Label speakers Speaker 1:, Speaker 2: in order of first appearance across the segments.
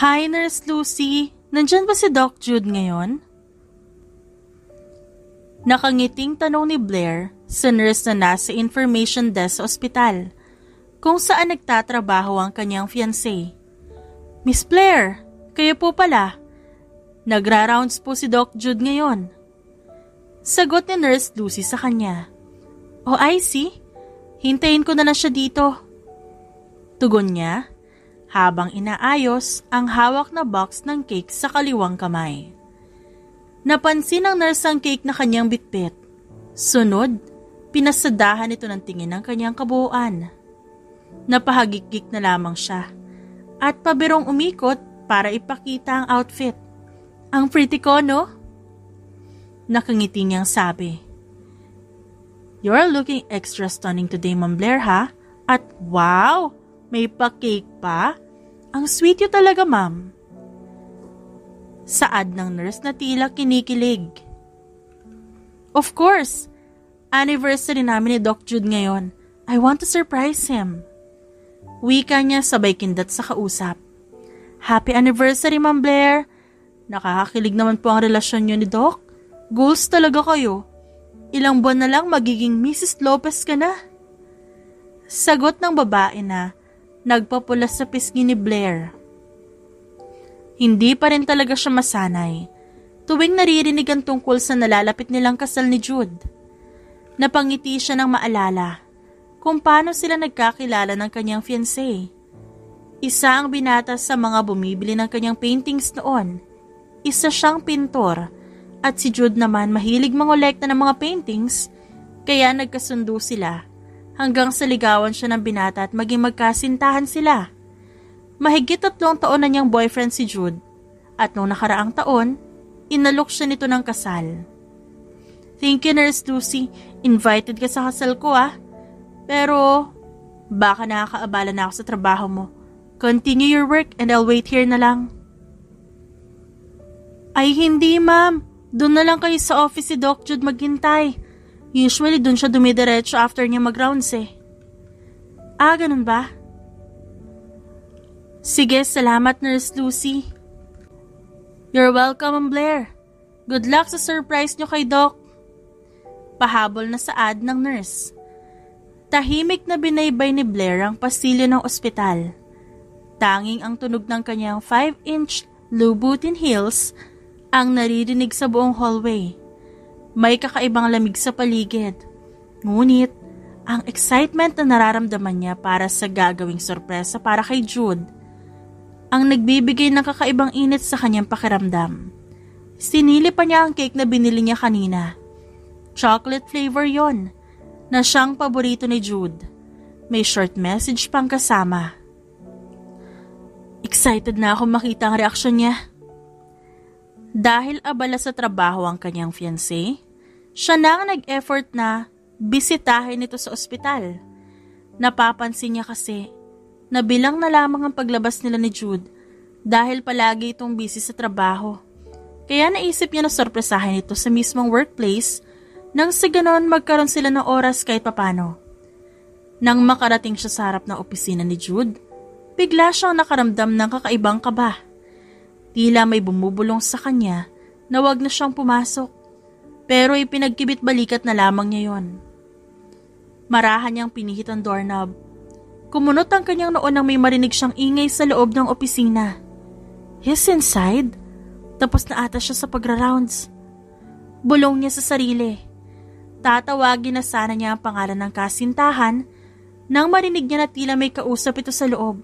Speaker 1: Hi, Nurse Lucy. Nandyan ba si Doc Jude ngayon? Nakangiting tanong ni Blair sa nurse na nasa information desk sa ospital, kung saan nagtatrabaho ang kanyang fiancé. Miss Blair, kayo po pala. Nagra-rounds po si Doc Jude ngayon. Sagot ni Nurse Lucy sa kanya. Oh, I see. Hintayin ko na lang siya dito. Tugon niya, habang inaayos ang hawak na box ng cake sa kaliwang kamay. Napansin ng nurse ang cake na kanyang bitbit. Sunod, pinasadahan ito ng tingin ng kanyang kabuuan. Napahagikik na lamang siya at pabirong umikot para ipakita ang outfit. Ang pretty ko, no? Nakangiti niyang sabi. You're looking extra stunning today, Ma'am Blair, ha? At wow! May pa-cake pa? Ang sweet you talaga, ma'am. Saad ng nurse na tila kinikilig. Of course! Anniversary namin ni Doc Jude ngayon. I want to surprise him. Wika niya sabay kindat sa kausap. Happy anniversary, Ma'am Blair. Nakakakilig naman po ang relasyon niyo ni Doc. Goals talaga kayo. Ilang buwan na lang magiging Mrs. Lopez ka na. Sagot ng babae na nagpapulas sa pisngi ni Blair. Hindi pa rin talaga siya masanay tuwing naririnig ang tungkol sa nalalapit nilang kasal ni Jude. Napangiti siya ng maalala kung paano sila nagkakilala ng kanyang fiancé. Isa ang binata sa mga bumibili ng kanyang paintings noon. Isa siyang pintor at si Jude naman mahilig mangolekta ng mga paintings, kaya nagkasundo sila hanggang sa ligawan siya ng binata at maging magkasintahan sila. Mahigit 3 taon na niyang boyfriend si Jude at noong nakaraang taon, inalok siya nito ng kasal. Thank you, Nurse Lucy. Invited ka sa kasal ko, ah. Pero baka nakakaabala na ako sa trabaho mo. Continue your work and I'll wait here na lang. Ay hindi, ma'am. Doon na lang kayo sa office si Doc Jude maghintay. Usually doon siya dumidiretso after niya mag-rounds eh. Ah, ganun ba? Sige, salamat Nurse Lucy. You're welcome, Ma'am Blair. Good luck sa surprise niyo kay Doc. Pahabol na saad ng nurse. Tahimik na binaybay ni Blair ang pasilyo ng ospital. Tanging ang tunog ng kanyang 5-inch Louboutin heels ang naririnig sa buong hallway. May kakaibang lamig sa paligid. Ngunit, ang excitement na nararamdaman niya para sa gagawing sorpresa para kay Jude ang nagbibigay ng kakaibang init sa kanyang pakiramdam. Sinili pa niya ang cake na binili niya kanina. Chocolate flavor yon, na siyang paborito ni Jude. May short message pang kasama. Excited na ako makita ang reaksyon niya. Dahil abala sa trabaho ang kanyang fiancé, siya na ang nag-effort na bisitahin ito sa ospital. Napapansin niya kasi na bilang na lamang ang paglabas nila ni Jude dahil palagi itong busy sa trabaho. Kaya naisip niya na sorpresahin ito sa mismong workplace nang sa ganon magkaroon sila ng oras kahit papano. Nang makarating siya sa harap ng opisina ni Jude, bigla siyang nakaramdam ng kakaibang kaba. Tila may bumubulong sa kanya na wag na siyang pumasok, pero ipinagkibit balikat na lamang niya yon. Marahan niyang pinihit ang doorknob. Kumunot ang kanyang noon nang may marinig siyang ingay sa loob ng opisina. He's inside? Tapos na ata siya sa pagra-rounds. Bulong niya sa sarili. Tatawagin na sana niya ang pangalan ng kasintahan nang marinig niya na tila may kausap ito sa loob,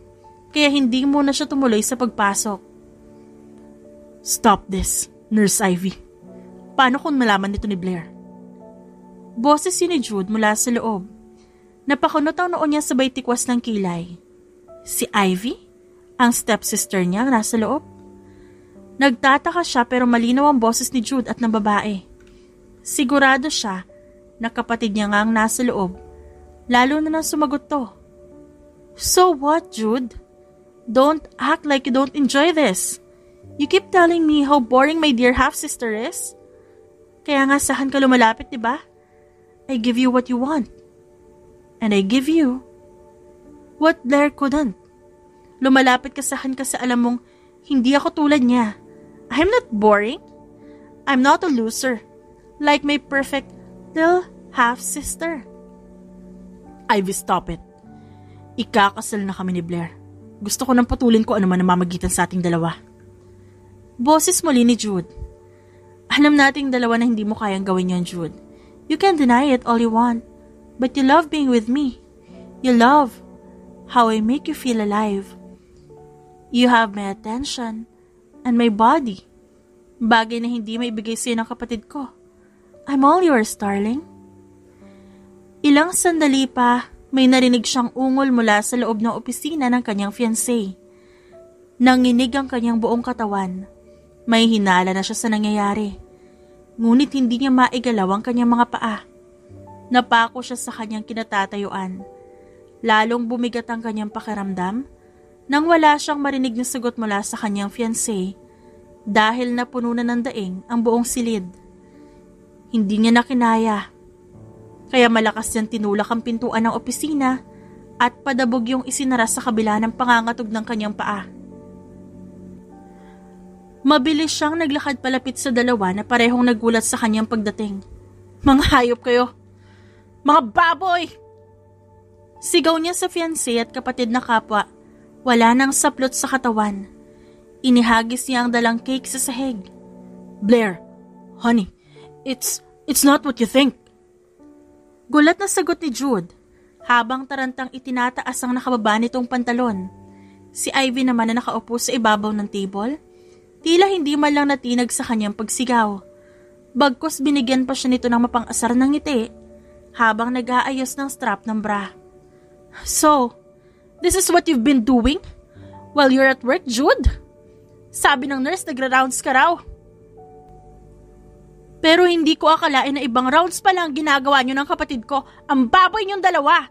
Speaker 1: kaya hindi muna siya tumuloy sa pagpasok. Stop this, Nurse Ivy. Paano kung malaman nito ni Blair? Boses yun ni Jude mula sa loob. Napakunot ang noon niya sabay tikwas ng kilay. Si Ivy? Ang stepsister niya nasa loob? Nagtataka siya pero malinaw ang boses ni Jude at ng babae. Sigurado siya na kapatid niya nga ang nasa loob, lalo na nang sumagot to. So what, Jude? Don't act like you don't enjoy this. You keep telling me how boring my dear half-sister is. Kaya nga sahan ka lumalapit, diba? I give you what you want. And I give you what Blair couldn't. Lumalapit ka sahan kasi alam mong Hindi ako tulad niya. I'm not boring. I'm not a loser. Like my perfect little half-sister. Ivy, stop it. Ikakasal na kami ni Blair. Gusto ko nang patulin ko ano man ang mamagitan sa ating dalawa. Boses muli ni Jude. Alam nating dalawa na hindi mo kayang gawin yon, Jude. You can deny it all you want. But you love being with me. You love how I make you feel alive. You have my attention and my body. Bagay na hindi maibigay sa'yo ng kapatid ko. I'm all yours, darling. Ilang sandali pa, may narinig siyang ungol mula sa loob ng opisina ng kanyang fiancé. Nanginig ang kanyang buong katawan. May hinala na siya sa nangyayari. Ngunit hindi niya maigalaw ang kanyang mga paa. Napako siya sa kanyang kinatatayuan. Lalong bumigat ang kanyang pakiramdam nang wala siyang marinig na sagot mula sa kanyang fiancé dahil napuno na ng daing ang buong silid. Hindi niya na kinaya. Kaya malakas niyang tinulak ang pintuan ng opisina at padabog yung isinara sa kabila ng pangangatog ng kanyang paa. Mabilis siyang naglakad palapit sa dalawa na parehong nagulat sa kanyang pagdating. Mga hayop kayo! Mga baboy! Sigaw niya sa fiancé at kapatid na kapwa. Wala nang saplot sa katawan. Inihagis niya ang dalang cake sa sahig. Blair, honey, it's not what you think. Gulat na sagot ni Jude, habang tarantang itinataas ang nakababa nitong pantalon. Si Ivy naman na nakaupo sa ibabaw ng table, tila hindi man lang natinag sa kanyang pagsigaw. Bagkus binigyan pa siya nito ng mapang-asar ng ngiti, habang nag-aayos ng strap ng bra. So, this is what you've been doing while you're at work, Jude? Sabi ng nurse, nagra-rounds ka raw. Pero hindi ko akalain na ibang rounds pa lang ginagawa niyo ng kapatid ko. Ang baboy niyong dalawa!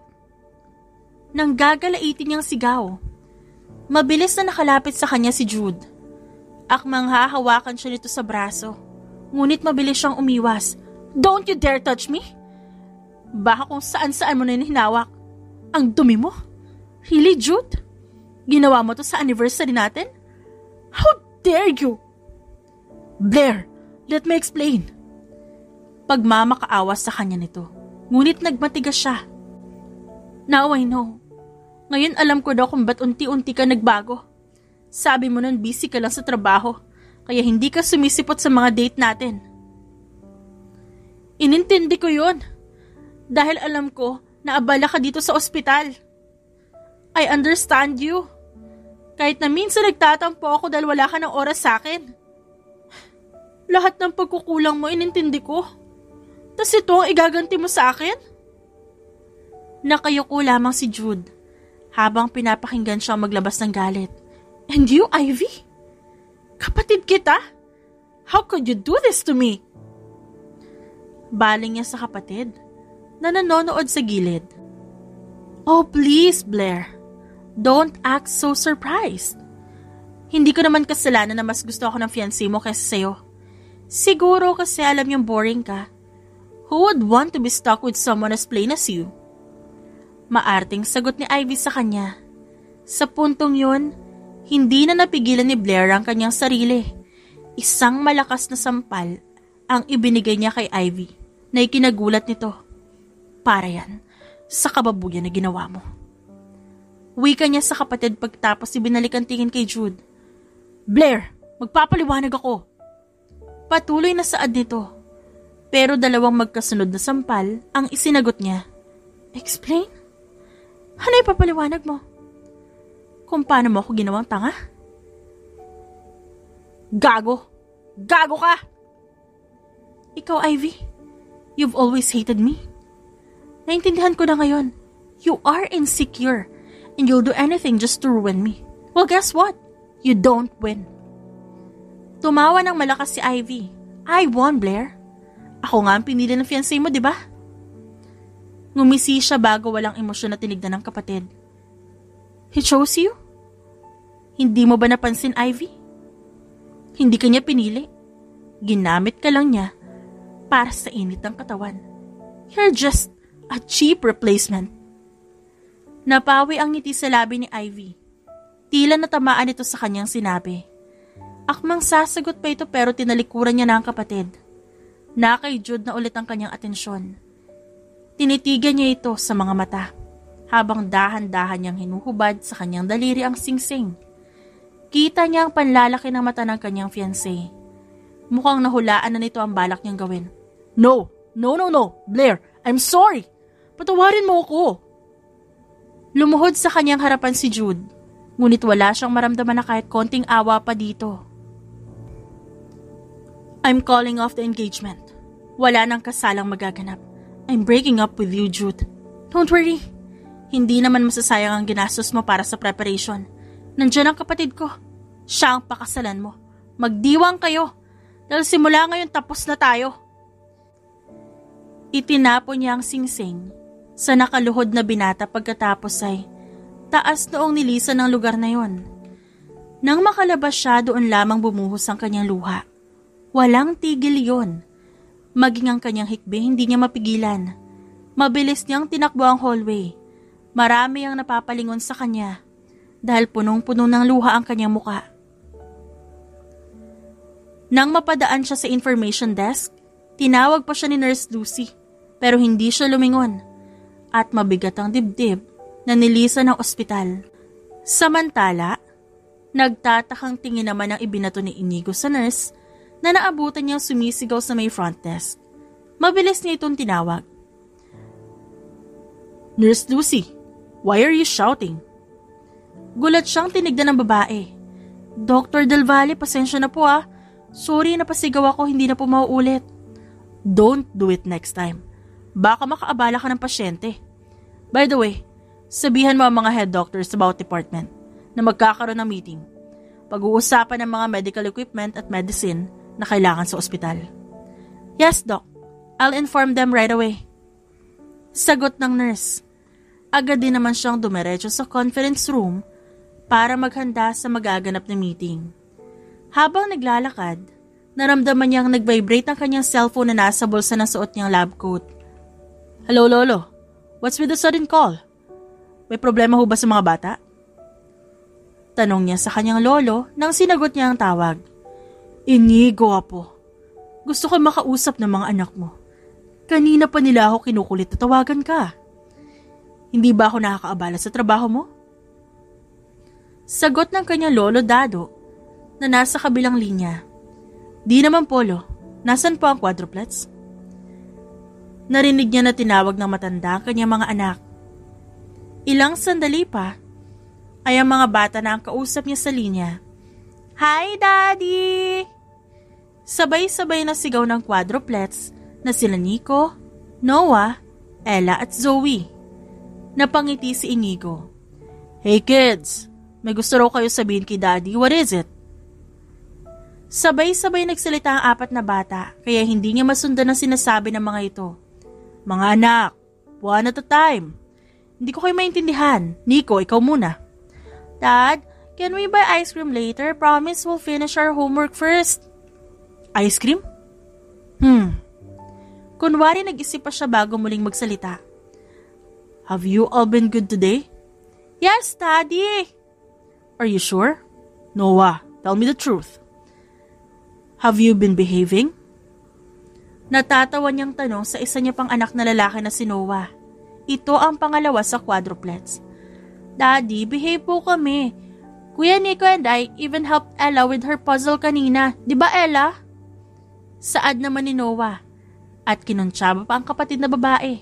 Speaker 1: Nang gagalaitin niyang sigaw. Mabilis na nakalapit sa kanya si Jude. Akmang hahawakan siya nito sa braso. Ngunit mabilis siyang umiwas. Don't you dare touch me! Baka kung saan-saan mo na hinawak. Ang dumi mo. Really, Jude? Ginawa mo to sa anniversary natin? How dare you? Blair, let me explain. Pagmamakaawas sa kanya nito. Ngunit nagmatigas siya. Now I know. Ngayon alam ko daw kung ba't unti-unti ka nagbago. Sabi mo nun busy ka lang sa trabaho, kaya hindi ka sumisipot sa mga date natin. Inintindi ko yun. Dahil alam ko na abala ka dito sa ospital. I understand you. Kahit na minsan nagtatampo ako dahil wala ka ng oras sa akin. Lahat ng pagkukulang mo inintindi ko. Tas ito ang igaganti mo sa akin? Nakayuko lamang si Jude habang pinapakinggan siya maglabas ng galit. And you, Ivy? Kapatid kita? How could you do this to me? Baling niya sa kapatid na nanonood sa gilid. Oh, please, Blair. Don't act so surprised. Hindi ko naman kasalanan na mas gusto ako ng fiancé mo kaysa sa'yo. Siguro kasi alam niyang boring ka. Who would want to be stuck with someone as plain as you? Maarting sagot ni Ivy sa kanya. Sa puntong yun, hindi na napigilan ni Blair ang kanyang sarili. Isang malakas na sampal ang ibinigay niya kay Ivy na ikinagulat nito. Para yan sa kababuyan na ginawa mo. Wika niya sa kapatid pagtapos ibinalik ang tingin kay Jude. Blair, magpapaliwanag ako. Patuloy na saad nito. Pero dalawang magkasunod na sampal ang isinagot niya. Explain? Ano ipapaliwanag mo? Kung paano mo ako ginawang tanga? Gago! Gago ka! Ikaw, Ivy, you've always hated me. Naintindihan ko na ngayon. You are insecure and you'll do anything just to ruin me. Well, guess what? You don't win. Tumawa ng malakas si Ivy. I won, Blair. Ako nga ang pinili ng fiancé mo, di ba? Ngumisi siya bago walang emosyon na tinignan ng kapatid. He chose you? Hindi mo ba napansin, Ivy? Hindi ka niya pinili. Ginamit ka lang niya para sa init ng katawan. You're just a cheap replacement. Napawi ang ngiti sa labi ni Ivy. Tila natamaan ito sa kanyang sinabi. Akmang sasagot pa ito pero tinalikuran niya na ang kapatid. Na kay Jude na ulit ang kanyang atensyon. Tinitigan niya ito sa mga mata habang dahan-dahan niyang hinuhubad sa kanyang daliri ang singsing. Kita niya ang panlalaki ng mata ng kanyang fiancé. Mukhang nahulaan na nito ang balak niyang gawin. No, Blair, I'm sorry. Patawarin mo ako. Lumuhod sa kanyang harapan si Jude, ngunit wala siyang maramdaman na kahit konting awa pa dito. I'm calling off the engagement. Wala nang kasalang magaganap. I'm breaking up with you, Jude. Don't worry. Hindi naman masasayang ang ginastos mo para sa preparation. Nandiyan ang kapatid ko. Siya ang pakasalan mo. Magdiwang kayo. Dahil simula ngayon tapos na tayo. Itinapon niya ang singsing sa nakaluhod na binata pagkatapos ay taas noong nilisan ng lugar na yon. Nang makalabas siya, doon lamang bumuhos ang kanyang luha. Walang tigil yon. Maging ang kanyang hikbi, hindi niya mapigilan. Mabilis niyang tinakbo ang hallway. Marami ang napapalingon sa kanya dahil punong-puno ng luha ang kanyang muka. Nang mapadaan siya sa information desk, tinawag pa siya ni Nurse Lucy pero hindi siya lumingon at mabigat ang dibdib na nilisan ng ospital. Samantala, nagtatakang tingin naman ang ibinato ni Inigo sa nurse na naabutan niyang sumisigaw sa may front desk. Mabilis niya itong tinawag. Nurse Lucy, why are you shouting? Gulat siyang tinignan ng babae. Dr. Del Valle, pasensya na po ah. Sorry, napasigaw ako, hindi na po mauulit. Don't do it next time. Baka makaabala ka ng pasyente. By the way, sabihan mo ang mga head doctors sa bawat department na magkakaroon ng meeting. Pag-uusapan ng mga medical equipment at medicine na kailangan sa ospital. Yes, Doc. I'll inform them right away. Sagot ng nurse. Agad din naman siyang dumiretso sa conference room para maghanda sa magaganap na meeting. Habang naglalakad, naramdaman niyang nag-vibrate ang kanyang cellphone na nasa bulsa ng suot niyang lab coat. Hello, Lolo. What's with the sudden call? May problema ho ba sa mga bata? Tanong niya sa kanyang lolo nang sinagot niya ang tawag. Inigo, Apo. Gusto ko makausap ng mga anak mo. Kanina pa nila ako kinukulit na tawagan ka. Hindi ba ako nakakaabala sa trabaho mo? Sagot ng kanyang lolo Dado na nasa kabilang linya. Di naman, Polo. Nasaan po ang quadruplets? Narinig niya na tinawag ng matanda ang kanyang mga anak. Ilang sandali pa ay ang mga bata na ang kausap niya sa linya. Hi, Daddy! Sabay-sabay na sigaw ng quadruplets na sila Nico, Noah, Ella at Zoe. Napangiti si Inigo. Hey kids, may gusto raw kayo sabihin kay Daddy. What is it? Sabay-sabay nagsalita ang apat na bata kaya hindi niya masundan ang sinasabi ng mga ito. Mga anak, one at a time. Hindi ko kayo maintindihan. Nico, ikaw muna. Dad, can we buy ice cream later? Promise we'll finish our homework first. Ice cream? Kunwari nag-isip pa siya bago muling magsalita. Have you all been good today? Yes, Daddy. Are you sure? Noah, tell me the truth. Have you been behaving? Natatawa niyang tanong sa isa niya pang anak na lalaki na si Noah. Ito ang pangalawa sa quadruplets. Daddy, behave po kami. Kuya Nico and I even helped Ella with her puzzle kanina. Di ba, Ella? Saad naman ni Noah. At kinuntsaba pa ang kapatid na babae.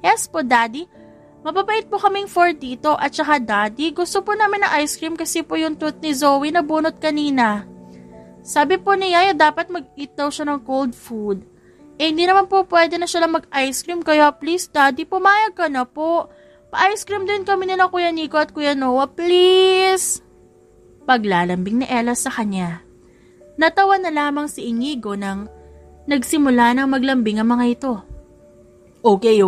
Speaker 1: Yes po, Daddy. Mababait po kaming four dito. At saka, Daddy, gusto po namin ng ice cream kasi po yung tooth ni Zoe na bunot kanina. Sabi po ni Yaya dapat mag-eat daw siya ng cold food. Hindi naman po pwede na siya lang mag-ice cream. Kaya please, Daddy, pumayag ka na po. Pa-ice cream din kami nila Kuya Nico at Kuya Noah, please. Paglalambing ni Ella sa kanya. Natawa na lamang si Inigo nang nagsimula nang maglambing ang mga ito. Okay.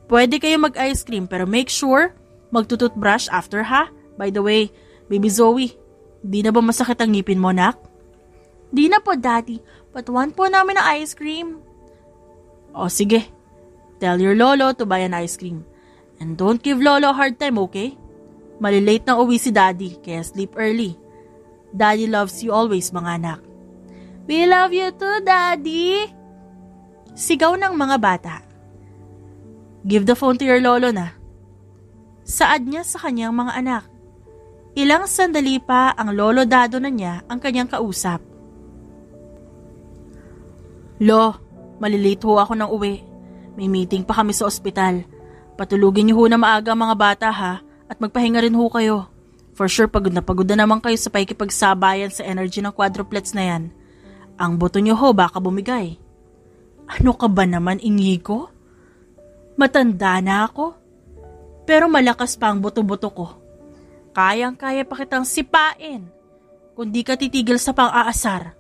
Speaker 1: Pwede kayo mag-ice cream pero make sure magtututbrush after ha? By the way, Baby Zoe, di na ba masakit ang ngipin mo, nak? Di na po, Daddy. Patuwan po namin ng ice cream. O sige, tell your lolo to buy an ice cream. And don't give Lolo a hard time, okay? Malilate na uwi si Daddy, kaya sleep early. Daddy loves you always, mga anak. We love you too, Daddy! Sigaw ng mga bata. Give the phone to your lolo na. Saad niya sa kanyang mga anak. Ilang sandali pa ang lolo dado na niya ang kanyang kausap. Lo, malilate ho ako ng uwi. May meeting pa kami sa ospital. Patulugin niyo ho na maaga mga bata ha at magpahinga rin ho kayo. For sure pagod na naman kayo sa pakikipagsabayan sa energy ng quadruplets na yan. Ang buto niyo ho baka bumigay. Ano ka ba naman, Inigo? Matanda na ako. Pero malakas pa ang buto-buto ko. Kayang-kaya pa kitang sipain kung di ka titigil sa pang-aasar.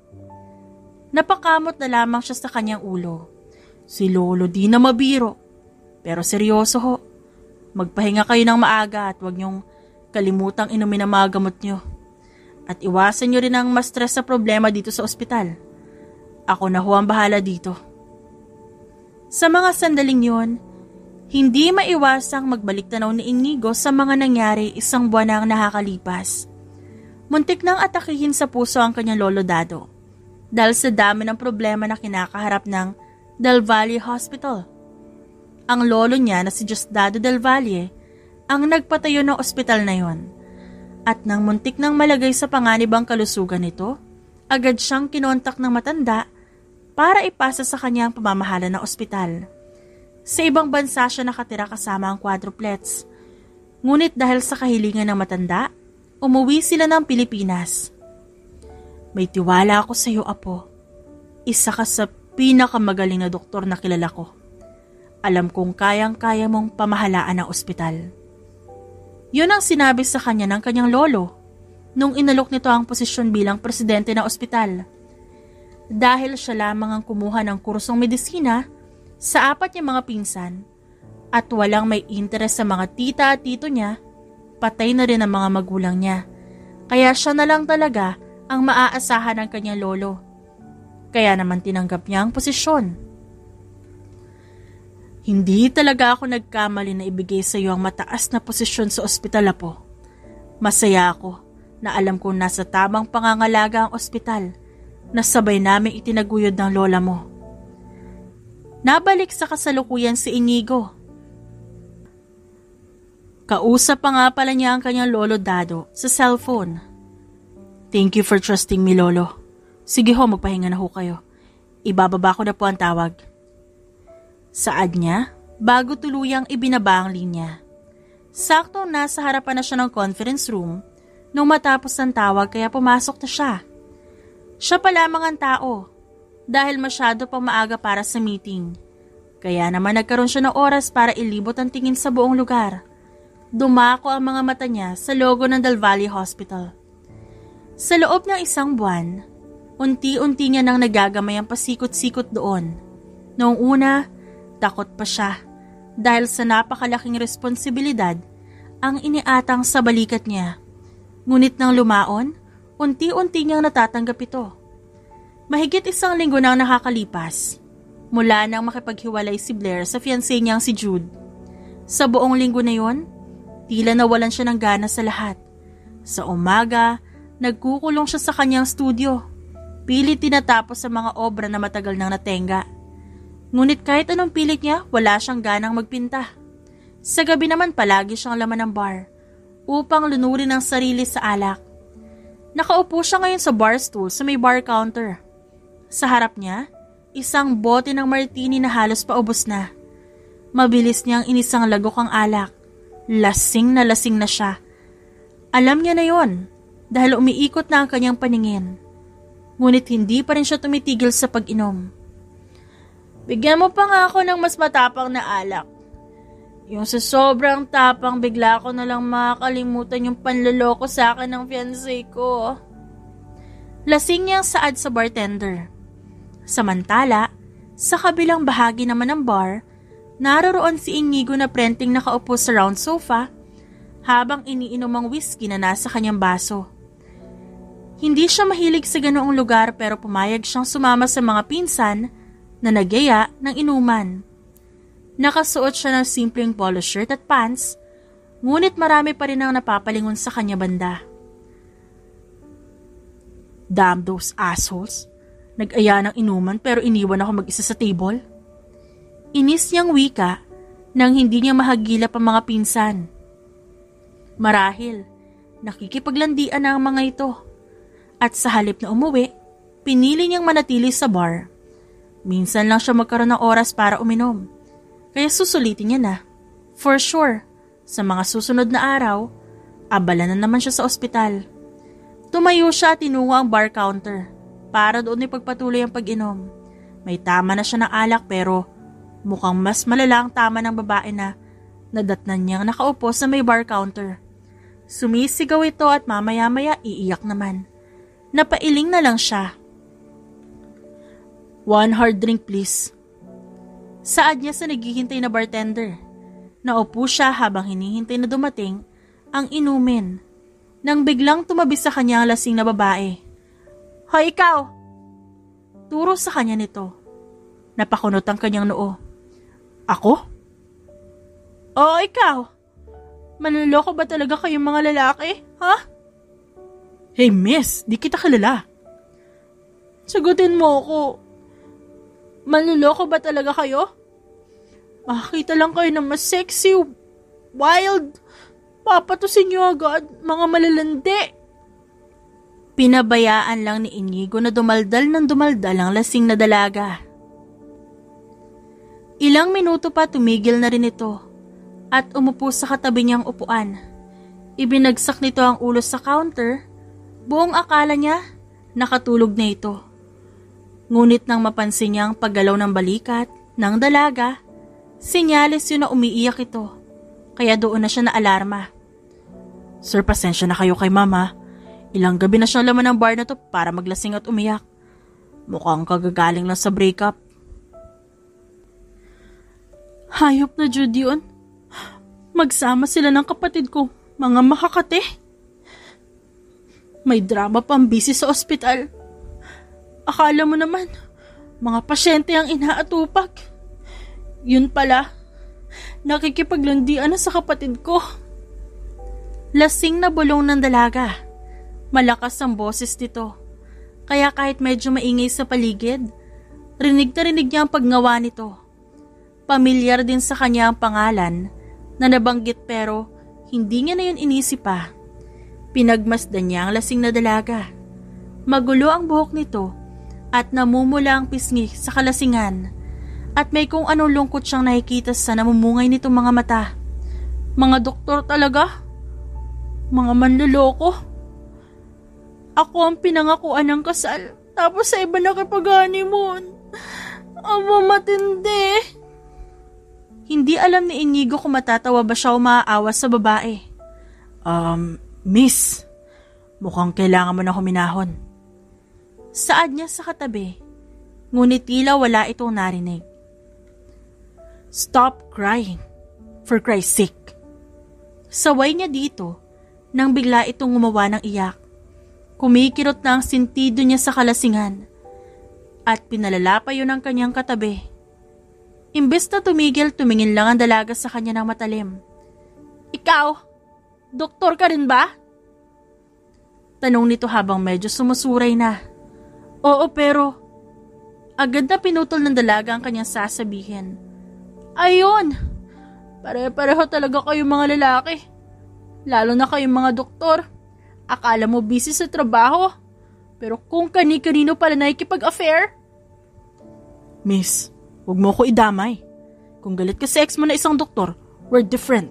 Speaker 1: Napakamot na lamang siya sa kanyang ulo. Si Lolo di na mabiro. Pero seryoso ho. Magpahinga kayo ng maaga at huwag niyong kalimutang inumin ang mga gamot niyo. At iwasan niyo rin ang ma-stress sa problema dito sa ospital. Ako na ho ang bahala dito. Sa mga sandaling yun, hindi maiwasang magbalik tanaw ni Inigo sa mga nangyari isang buwan na ang nakakalipas. Muntik nang atakihin sa puso ang kanyang lolo Dado dahil sa dami ng problema na kinakaharap ng Del Valle Hospital. Ang lolo niya na si Diosdado Del Valle ang nagpatayo ng ospital na yon. At nang muntik nang malagay sa panganib ang kalusugan nito, agad siyang kinontak ng matanda para ipasa sa kanyang pamamahala ng ospital. Sa ibang bansa siya nakatira kasama ang quadruplets. Ngunit dahil sa kahilingan ng matanda, umuwi sila ng Pilipinas. May tiwala ako sa iyo, Apo. Isa ka sa pinakamagaling na doktor na kilala ko. Alam kong kayang-kaya mong pamahalaan ang ospital. Yun ang sinabi sa kanya ng kanyang lolo nung inalok nito ang posisyon bilang presidente ng ospital. Dahil siya lamang ang kumuha ng kursong medisina sa 4 niyang mga pinsan at walang may interes sa mga tita at tito niya, patay na rin ang mga magulang niya. Kaya siya na lang talaga ang maaasahan ng kanyang lolo. Kaya naman tinanggap niya ang posisyon. Hindi talaga ako nagkamali na ibigay sa iyo ang mataas na posisyon sa ospital, Apo. Masaya ako na alam kong nasa tamang pangangalaga ang ospital na sabay naming itinaguyod ng lola mo. Nabalik sa kasalukuyan si Inigo. Kausap pa nga pala niya ang kanyang lolo Dado sa cellphone. Thank you for trusting me, Lolo. Sige ho, magpahinga na ho kayo. Ibababa ko na po ang tawag. Saad niya bago tuluyang ibinaba ang linya. Sakto nasa harapan na siya ng conference room nung matapos ang tawag kaya pumasok na siya. Siya pa lamang ang tao dahil masyado pang maaga para sa meeting. Kaya naman nagkaroon siya ng oras para ilibot ang tingin sa buong lugar. Dumako ang mga mata niya sa logo ng Del Valle Hospital. Sa loob ng 1 buwan, unti-unti niya nang nagagamay ang pasikot-sikot doon. Noong una, takot pa siya dahil sa napakalaking responsibilidad ang iniatang sa balikat niya. Ngunit nang lumaon, unti-unti niyang natatanggap ito. Mahigit 1 linggo nang nakakalipas mula nang makipaghiwalay si Blair sa fiancé niyang si Jude. Sa buong linggo na yon, tila nawalan siya ng gana sa lahat. Sa umaga, nagkukulong siya sa kanyang studio. Pilit tinatapos sa mga obra na matagal nang natenga. Ngunit kahit anong pilit niya, wala siyang ganang magpinta. Sa gabi naman palagi siyang laman ng bar upang lunurin ang sarili sa alak. Nakaupo siya ngayon sa bar stool sa may bar counter. Sa harap niya, 1 bote ng martini na halos paubos na. Mabilis niyang inisang lagok ang alak. Lasing na siya. Alam niya na yon dahil umiikot na ang kanyang paningin. Ngunit hindi pa rin siya tumitigil sa pag-inom. Bigyan mo pa nga ako ng mas matapang na alak. Yung sa sobrang tapang bigla ko na lang makakalimutan yung panloloko sa akin ng fiancé ko. Lasing niyang saad sa bartender. Samantala, sa kabilang bahagi naman ng bar, naroroon si Inigo na prenting nakaupo sa round sofa habang iniinom ang whiskey na nasa kanyang baso. Hindi siya mahilig sa ganoong lugar pero pumayag siyang sumama sa mga pinsan na nagyaya ng inuman. Nakasuot siya ng simpleng polo shirt at pants, ngunit marami pa rin ang napapalingon sa kanya banda. Damn those assholes. Nag-aya ng inuman pero iniwan ako mag-isa sa table. Inis niyang wika nang hindi niya mahagilap ang mga pinsan. Marahil, nakikipaglandian na ang mga ito. At sa halip na umuwi, pinili niyang manatili sa bar. Minsan lang siya magkaroon ng oras para uminom. Kaya susulitin niya na. For sure, sa mga susunod na araw, abala na naman siya sa ospital. Tumayo siya at tinungo ang bar counter para doon ipagpatuloy ang pag-inom. May tama na siya ng alak pero mukhang mas malala ang tama ng babae na nadatnan niyang nakaupo sa may bar counter. Sumisigaw ito at mamaya-maya iiyak naman. Napailing na lang siya. "1 hard drink please." Saad niya sa naghihintay na bartender. Naupo siya habang hinihintay na dumating ang inumin. Nang biglang tumabi sa kanya ang lasing na babae. "Hoy ikaw!" Turo sa kanya nito. Napakunot ang kanyang noo. "Ako?" "Oo, ikaw. Manloloko ba talaga kayong mga lalaki, ha?" "Hey miss, di kita kilala." "Sagutin mo ako. Manloloko ba talaga kayo? Makakita lang kayo ng mas sexy, wild. Papatusin niyo agad, mga malalandi." Pinabayaan lang ni Inigo na dumaldal ng dumaldal ang lasing na dalaga. Ilang minuto pa tumigil na rin ito at umupo sa katabi niyang upuan. Ibinagsak nito ang ulo sa counter, buong akala niya nakatulog na ito. Ngunit nang mapansin niya ang paggalaw ng balikat ng dalaga, sinyalis yun na umiiyak ito, kaya doon na siya naalarma. "Sir, pasensya na kayo kay mama. Ilang gabi na siyang laman ng bar na to para maglasing at umiyak. Mukhang kagagaling lang sa breakup." "Hayop na Jude yun. Magsama sila ng kapatid ko, mga makakate. May drama pang busy sa ospital. Akala mo naman, mga pasyente ang inaatupag. Yun pala, nakikipaglandian na sa kapatid ko." Lasing na bulong ng dalaga. Malakas ang boses nito. Kaya kahit medyo maingay sa paligid, rinig na rinig niya ang pagngawa nito. Pamilyar din sa kanya ang pangalan na nabanggit pero hindi niya na yun inisip pa. Pinagmasdan niya ang lasing na dalaga. Magulo ang buhok nito at namumula ang pisngi sa kalasingan at may kung anong lungkot siyang nakikita sa namumungay nitong mga mata. Mga doktor talaga? Mga manloloko? Ako ang pinangakuan ng kasal, tapos sa iba nakipag-honeymoon. Aba, matindi. Hindi alam ni Inigo kung matatawa ba siya o maaawa sa babae. Miss, mukhang kailangan mo na huminahon." Saad niya sa katabi, ngunit tila wala itong narinig. "Stop crying, for Christ's sake." Saway niya dito nang bigla itong gumawa ng iyak. Kumikirot na ang sentido niya sa kalasingan at pinalala pa yun ang kanyang katabi. Imbes na tumigil, tumingin lang ang dalaga sa kanya ng matalim. "Ikaw, doktor ka rin ba?" Tanong nito habang medyo sumusuray na. "Oo, pero..." Agad na pinutol ng dalaga ang kanyang sasabihin. "Ayun, pare-pareho talaga kayong mga lalaki. Lalo na kayong mga doktor. Akala mo busy sa trabaho, pero kung kani-kanino pala nakikipag-affair." "Miss, huwag mo ko idamay. Kung galit ka sa ex mo na isang doktor, we're different."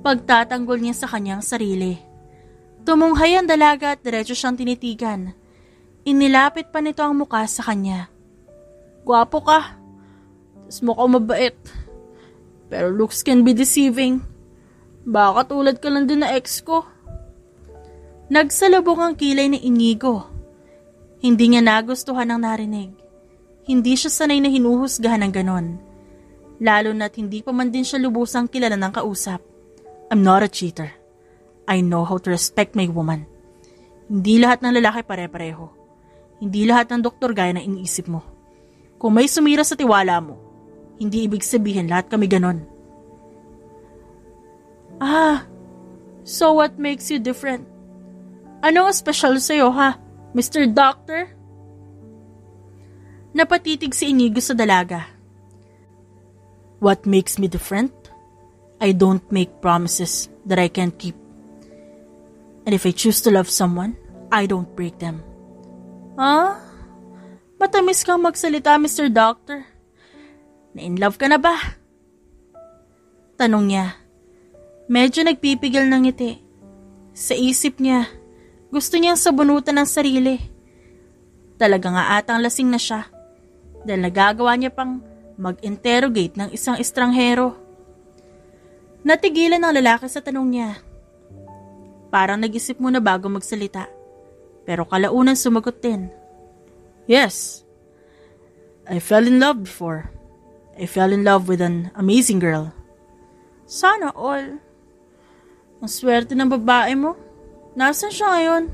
Speaker 1: Pagtatanggol niya sa kanyang sarili. Tumunghay ang dalaga at diretso siyang tinitigan. Inilapit pa nito ang muka sa kanya. "Gwapo ka. Tas mukhang mabait. Pero looks can be deceiving. Baka tulad ka lang din na ex ko." Nagsalubong ang kilay ni Inigo. Hindi niya nagustuhan ang narinig. Hindi siya sanay na hinuhusgahan ng ganon. Lalo na't hindi pa man din siya lubusang kilala ng kausap. "I'm not a cheater. I know how to respect my woman. Hindi lahat ng lalaki pare-pareho. Hindi lahat ng doktor gaya na iniisip mo. Kung may sumira sa tiwala mo, hindi ibig sabihin lahat kami ganon." "So what makes you different? Anong special sa'yo, ha? Mr. Doctor? Napatitig si Inigo sa dalaga. What makes me different? I don't make promises that I can't keep. And if I choose to love someone, I don't break them. Matamis kang magsalita, Mr. Doctor. Na-in-love ka na ba? Tanong niya. Medyo nagpipigil ng ngiti. Sa isip niya, gusto niyang sabunutan ng sarili. Talaga nga atang lasing na siya dahil nagagawa niya pang mag-interrogate ng isang estranghero. Natigilan ang lalaki sa tanong niya. Parang nag-isip muna bago magsalita. Pero kalaunan sumagot din. Yes, I fell in love before. I fell in love with an amazing girl. Sana all. Ang swerte ng babae mo. Nasaan siya ngayon?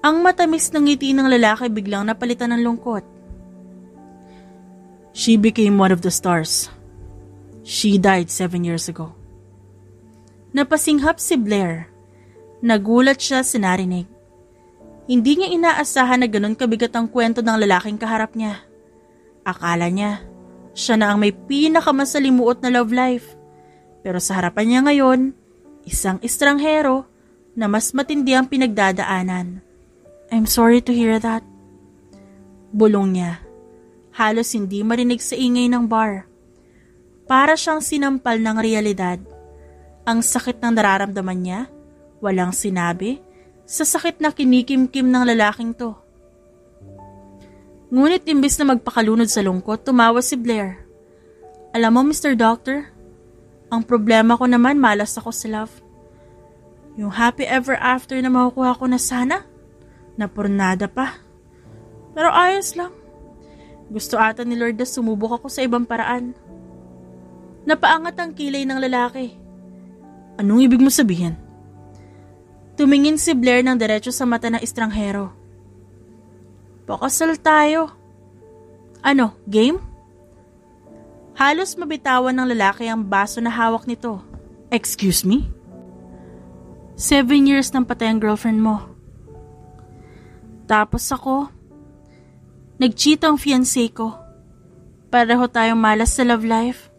Speaker 1: Ang matamis ng ngiti ng lalaki biglang napalitan ng lungkot. She became one of the stars. She died 7 years ago. Napasinghap si Blair. Nagulat siya sa narinig. Hindi niya inaasahan na ganun kabigat ang kwento ng lalaking kaharap niya. Akala niya, siya na ang may pinakamasalimuot na love life. Pero sa harapan niya ngayon, isang estranghero na mas matindi ang pinagdadaanan. I'm sorry to hear that. Bulong niya. Halos hindi marinig sa ingay ng bar. Para siyang sinampal ng realidad. Ang sakit ng nararamdaman niya, walang sinabi, sa sakit na kinikimkim ng lalaking to. Ngunit imbis na magpakalunod sa lungkot, tumawa si Blair. Alam mo, Mr. Doctor, ang problema ko naman malas ako sa love. Yung happy ever after na makukuha ko na sana, napurnada pa. Pero ayos lang. Gusto ata ni Lord na sumubok ako sa ibang paraan. Napaangat ang kilay ng lalaki. Anong ibig mo sabihin? Tumingin si Blair ng diretso sa mata ng estranghero. Pakasal tayo. Ano, game? Halos mabitawan ng lalaki ang baso na hawak nito. Excuse me? 7 years nang patay ang girlfriend mo. Tapos ako, nag-cheat ang fiancé ko. Pareho tayong malas sa love life.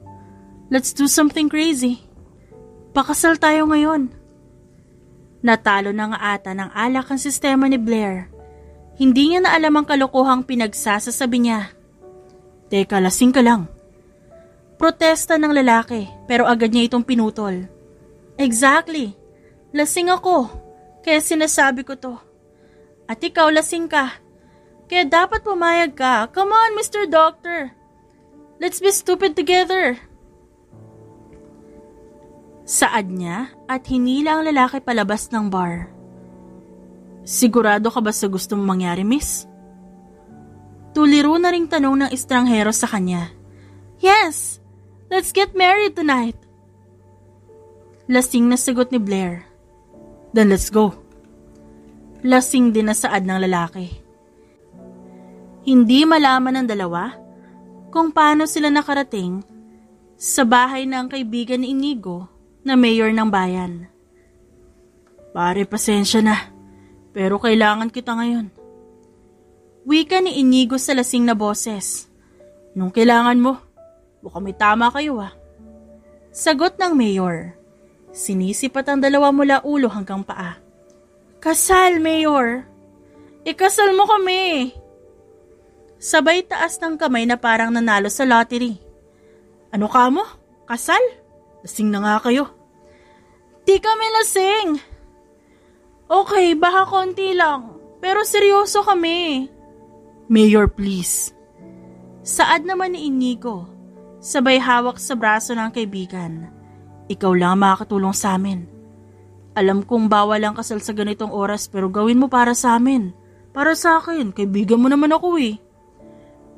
Speaker 1: Let's do something crazy. Pakasal tayo ngayon. Natalo na nga ata ng alak ang sistema ni Blair. Hindi niya na alam ang kalokohang pinagsasasabi niya. Teka, lasing ka lang. Protesta ng lalaki pero agad niya itong pinutol. Exactly. Lasing ako. Kaya sinasabi ko to. At ikaw lasing ka. Kaya dapat pumayag ka. Come on, Mr. Doctor. Let's be stupid together. Saad niya at hinila ang lalaki palabas ng bar. Sigurado ka ba sa gusto mong mangyari, miss? Tuliro na ring tanong ng estranghero sa kanya. Yes! Let's get married tonight! Lasing na sagot ni Blair. Then let's go. Lasing din na saad ng lalaki. Hindi malaman ng dalawa kung paano sila nakarating sa bahay ng kaibigan ni Inigo na mayor ng bayan. Pare, pasensya na, pero kailangan kita ngayon. Wika ni Inigo sa lasing na boses. Nung kailangan mo, baka may tama kayo ah. Sagot ng mayor. Sinisipat ang dalawa mula ulo hanggang paa. Kasal, mayor! Ikasal mo kami! Sabay taas ng kamay na parang nanalo sa lottery. Ano ka mo? Kasal? Lasing na nga kayo. Di kami lasing. Okay, baka konti lang. Pero seryoso kami. Mayor, please. Saad naman ni Inigo. Sabay hawak sa braso ng kaibigan. Ikaw lang makakatulong sa amin. Alam kong bawal ang kasal sa ganitong oras pero gawin mo para sa amin. Para sa akin, kaibigan mo naman ako eh.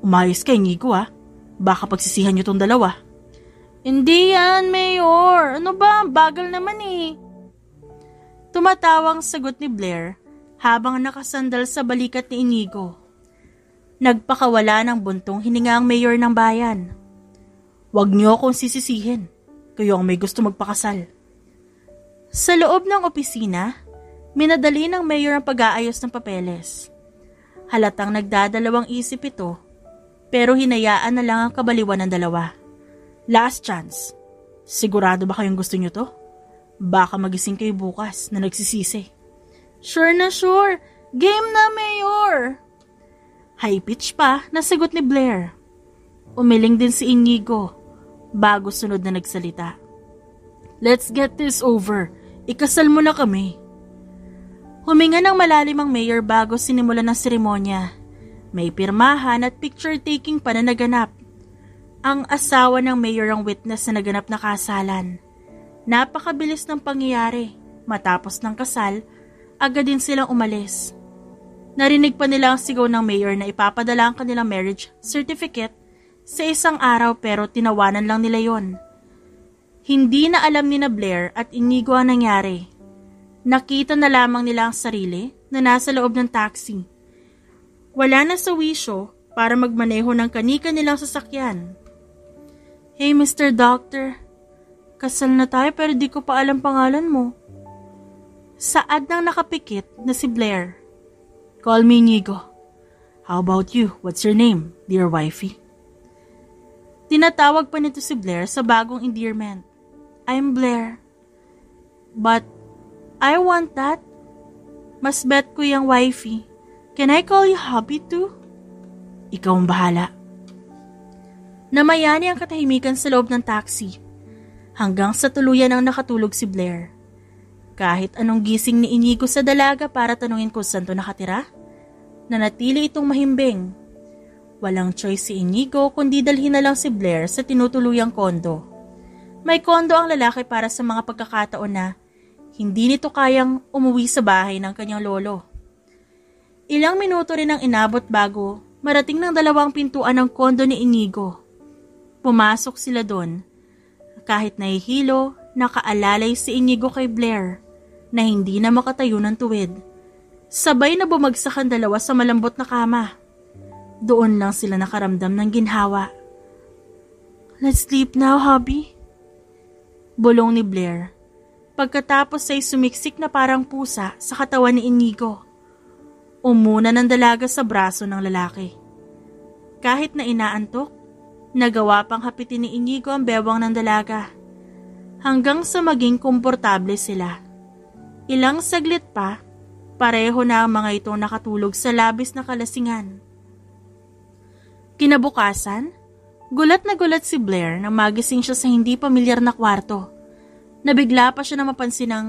Speaker 1: Umayos ka, Inigo ah. Baka pagsisihan niyo tong dalawa. Hindi yan, Mayor. Ano ba? Bagal naman eh. Tumatawang sagot ni Blair habang nakasandal sa balikat ni Inigo. Nagpakawala ng buntong hininga ang mayor ng bayan. Huwag niyo akong sisisihin. Kayo ang may gusto magpakasal. Sa loob ng opisina, Minadali ng mayor ang pag-aayos ng papeles. Halatang nagdadalawang isip ito, pero hinayaan na lang ang kabaliwan ng dalawa. Last chance. Sigurado ba kayong gusto nyo to? Baka magising kayo bukas na nagsisisi. Sure na sure. Game na, Mayor! High pitch pa na sagot ni Blair. Umiling din si Inigo bago sunod na nagsalita. Let's get this over. Ikasal mo na kami. Huminga ng malalim ang mayor bago sinimulan ng seremonya. May pirmahan at picture-taking pa na naganap. Ang asawa ng mayor ang witness na naganap na kasalan. Napakabilis ng pangyayari. Matapos ng kasal, agad din silang umalis. Narinig pa nila ang sigaw ng mayor na ipapadala ang kanilang marriage certificate sa isang araw pero tinawanan lang nila yon. Hindi na alam ni na Blair at Inigo ang nangyari. Nakita na lamang nila ang sarili na nasa loob ng taxi. Wala na sa wisyo para magmaneho ng kanika nilang sasakyan. Hey Mr. Doctor, kasal na tayo pero di ko pa alam pangalan mo. Saad ng nakapikit na si Blair. Call me Inigo. How about you? What's your name, dear wifey? Tinatawag pa nito si Blair sa bagong endearment. I'm Blair. But I want that. Mas bet ko yung wifey. Can I call you hubby too? Ikaw ang bahala. Namayani ang katahimikan sa loob ng taxi. Hanggang sa tuluyan ang nakatulog si Blair. Kahit anong gising ni Inigo sa dalaga para tanungin kung saan to nakatira, nanatili itong mahimbing. Walang choice si Inigo kundi dalhin na lang si Blair sa tinutuluyang kondo. May kondo ang lalaki para sa mga pagkakataon na hindi nito kayang umuwi sa bahay ng kanyang lolo. Ilang minuto rin ang inabot bago marating ng dalawang pintuan ng kondo ni Inigo. Pumasok sila doon. Kahit nahihilo, nakaalalay si Inigo kay Blair na hindi na makatayo ng tuwid. Sabay na bumagsak ang dalawa sa malambot na kama. Doon lang sila nakaramdam ng ginhawa. Let's sleep now, hubby. Bulong ni Blair. Pagkatapos ay sumiksik na parang pusa sa katawan ni Inigo. Umuna ng dalaga sa braso ng lalaki. Kahit na inaantok, nagawa pang hapitin ni Inigo ang bewang ng dalaga. Hanggang sa maging komportable sila. Ilang saglit pa, pareho na ang mga ito nakatulog sa labis na kalasingan. Kinabukasan, gulat na gulat si Blair nang magising siya sa hindi pamilyar na kwarto. Nabigla pa siya na mapansin ng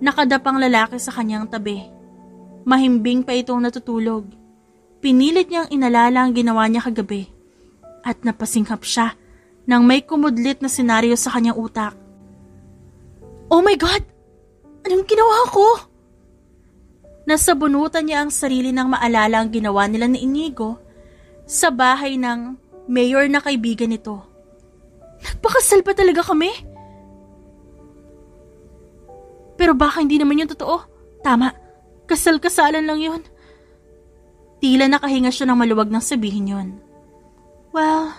Speaker 1: nakadapang lalaki sa kanyang tabi. Mahimbing pa itong natutulog. Pinilit niyang inalala ang ginawa niya kagabi at napasinghap siya nang may kumudlit na senaryo sa kanyang utak. Oh my God! Anong ginawa ko? Nasabunutan niya ang sarili nang maalala ang ginawa nila ni Inigo sa bahay ng mayor na kaibigan nito. Nagpakasal pa talaga kami? Pero baka hindi naman yun totoo. Tama, kasal-kasalan lang yun. Tila nakahinga siya ng maluwag nang sabihin yun. Well,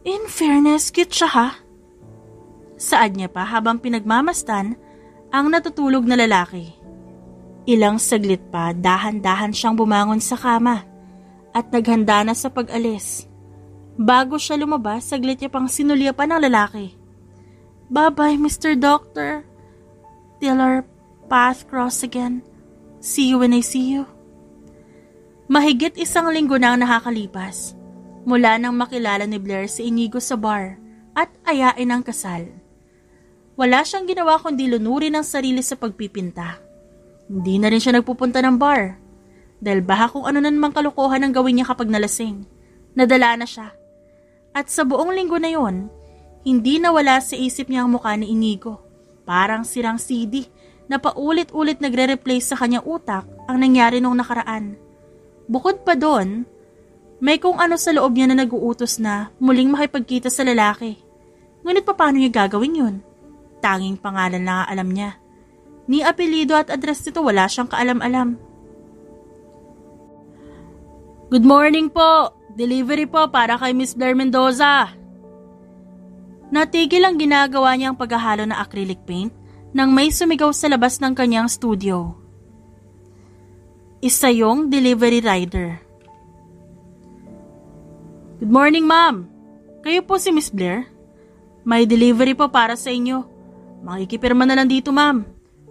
Speaker 1: in fairness, cute siya ha? Saad niya pa habang pinagmamastan ang natutulog na lalaki. Ilang saglit pa, dahan-dahan siyang bumangon sa kama at naghanda na sa pag-alis. Bago siya lumabas, saglit niya pang sinulya pa ng lalaki. Bye-bye, Mr. Doctor. Till our path cross again. See you when I see you. Mahigit 1 linggo na ang nakakalipas mula nang makilala ni Blair si Inigo sa bar at ayain ang kasal. Wala siyang ginawa kundi lunurin ang sarili sa pagpipinta. Hindi na rin siya nagpupunta ng bar dahil baka kung ano na namang kalokohan ang gawin niya kapag nalasing. Nadala na siya. At sa buong linggo na yon, hindi nawala sa isip niya ang mukha ni Inigo. Parang sirang CD na paulit-ulit nagre-replay sa kanyang utak ang nangyari nung nakaraan. Bukod pa doon, may kung ano sa loob niya na nag-uutos na muling makipagkita sa lalaki. Ngunit paano niya gagawin yun? Tanging pangalan lang alam niya. Ni apelido at address nito wala siyang kaalam-alam. Good morning po! Delivery po para kay Miss Blair Mendoza. Natigil ang ginagawa niyang paghahalo ng acrylic paint nang may sumigaw sa labas ng kanyang studio. Isa yung delivery rider. Good morning, ma'am. Kayo po si Miss Blair? May delivery po para sa inyo. Makikipirma na lang dito, ma'am.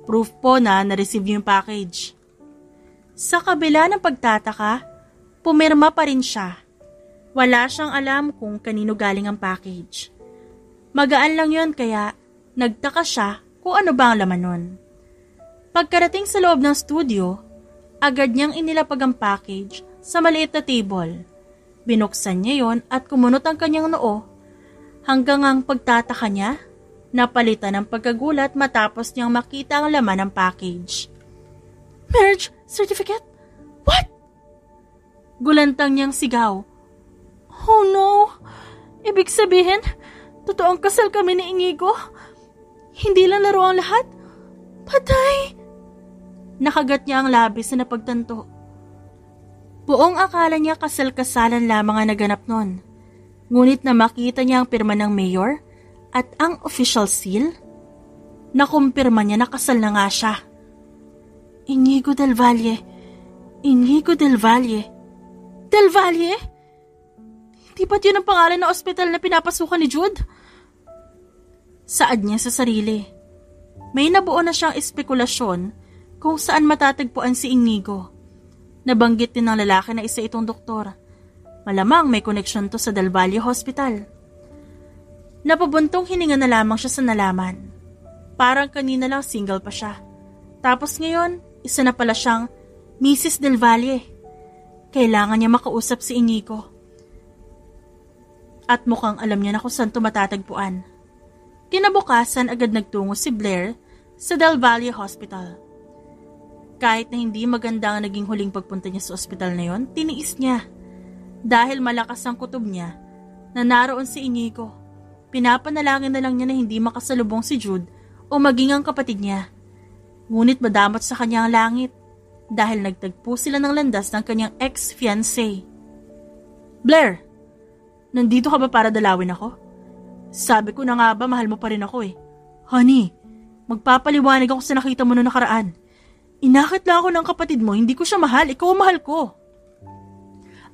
Speaker 1: Proof po na na-receive niyo yung package. Sa kabila ng pagtataka, pumirma pa rin siya. Wala siyang alam kung kanino galing ang package. Magaan lang yon kaya nagtaka siya kung ano ba ang laman nun. Pagkarating sa loob ng studio, agad niyang inilapag ang package sa maliit na table. Binuksan niya yon at kumunot ang kanyang noo hanggang ang pagtataka niya, napalitan ng pagkagulat matapos niyang makita ang laman ng package. Marriage certificate? What? Gulantang niyang sigaw. Oh no! Ibig sabihin, totoong kasal kami ni Inigo? Hindi lang laro ang lahat? Patay! Nakagat niya ang labis na napagtanto. Buong akala niya kasal-kasalan lamang ang naganap nun. Ngunit na makita niya ang pirma ng mayor at ang official seal, nakumpirma niya na kasal na nga siya. Inigo del Valle. Inigo del Valle. Del Valle? Di ba't yun ang pangalan ng ospital na pinapasukan ni Jude? Saad niya sa sarili. May nabuo na siyang espekulasyon kung saan matatagpuan si Inigo. Nabanggit din ng lalaki na isa itong doktor. Malamang may koneksyon to sa Del Valle Hospital. Napabuntong hininga na lamang siya sa nalaman. Parang kanina lang single pa siya. Tapos ngayon, isa na pala siyang Mrs. Del Valle. Kailangan niya makausap si Inigo. At mukhang alam niya na kung saan ito matatagpuan. Kinabukasan agad nagtungo si Blair sa Del Valle Hospital. Kahit na hindi maganda ang naging huling pagpunta niya sa ospital na yon, tiniis niya. Dahil malakas ang kutob niya na naroon si Inigo. Pinapanalangin na lang niya na hindi makasalubong si Jude o maging ang kapatid niya. Ngunit madamot sa kanya ang langit dahil nagtagpo sila ng landas ng kanyang ex-fiancé. Blair, nandito ka ba para dalawin ako? Sabi ko na nga ba mahal mo pa rin ako eh. Honey, magpapaliwanag ako sa nakita mo noong nakaraan. Inakit lang ako ng kapatid mo, hindi ko siya mahal, ikaw ang mahal ko.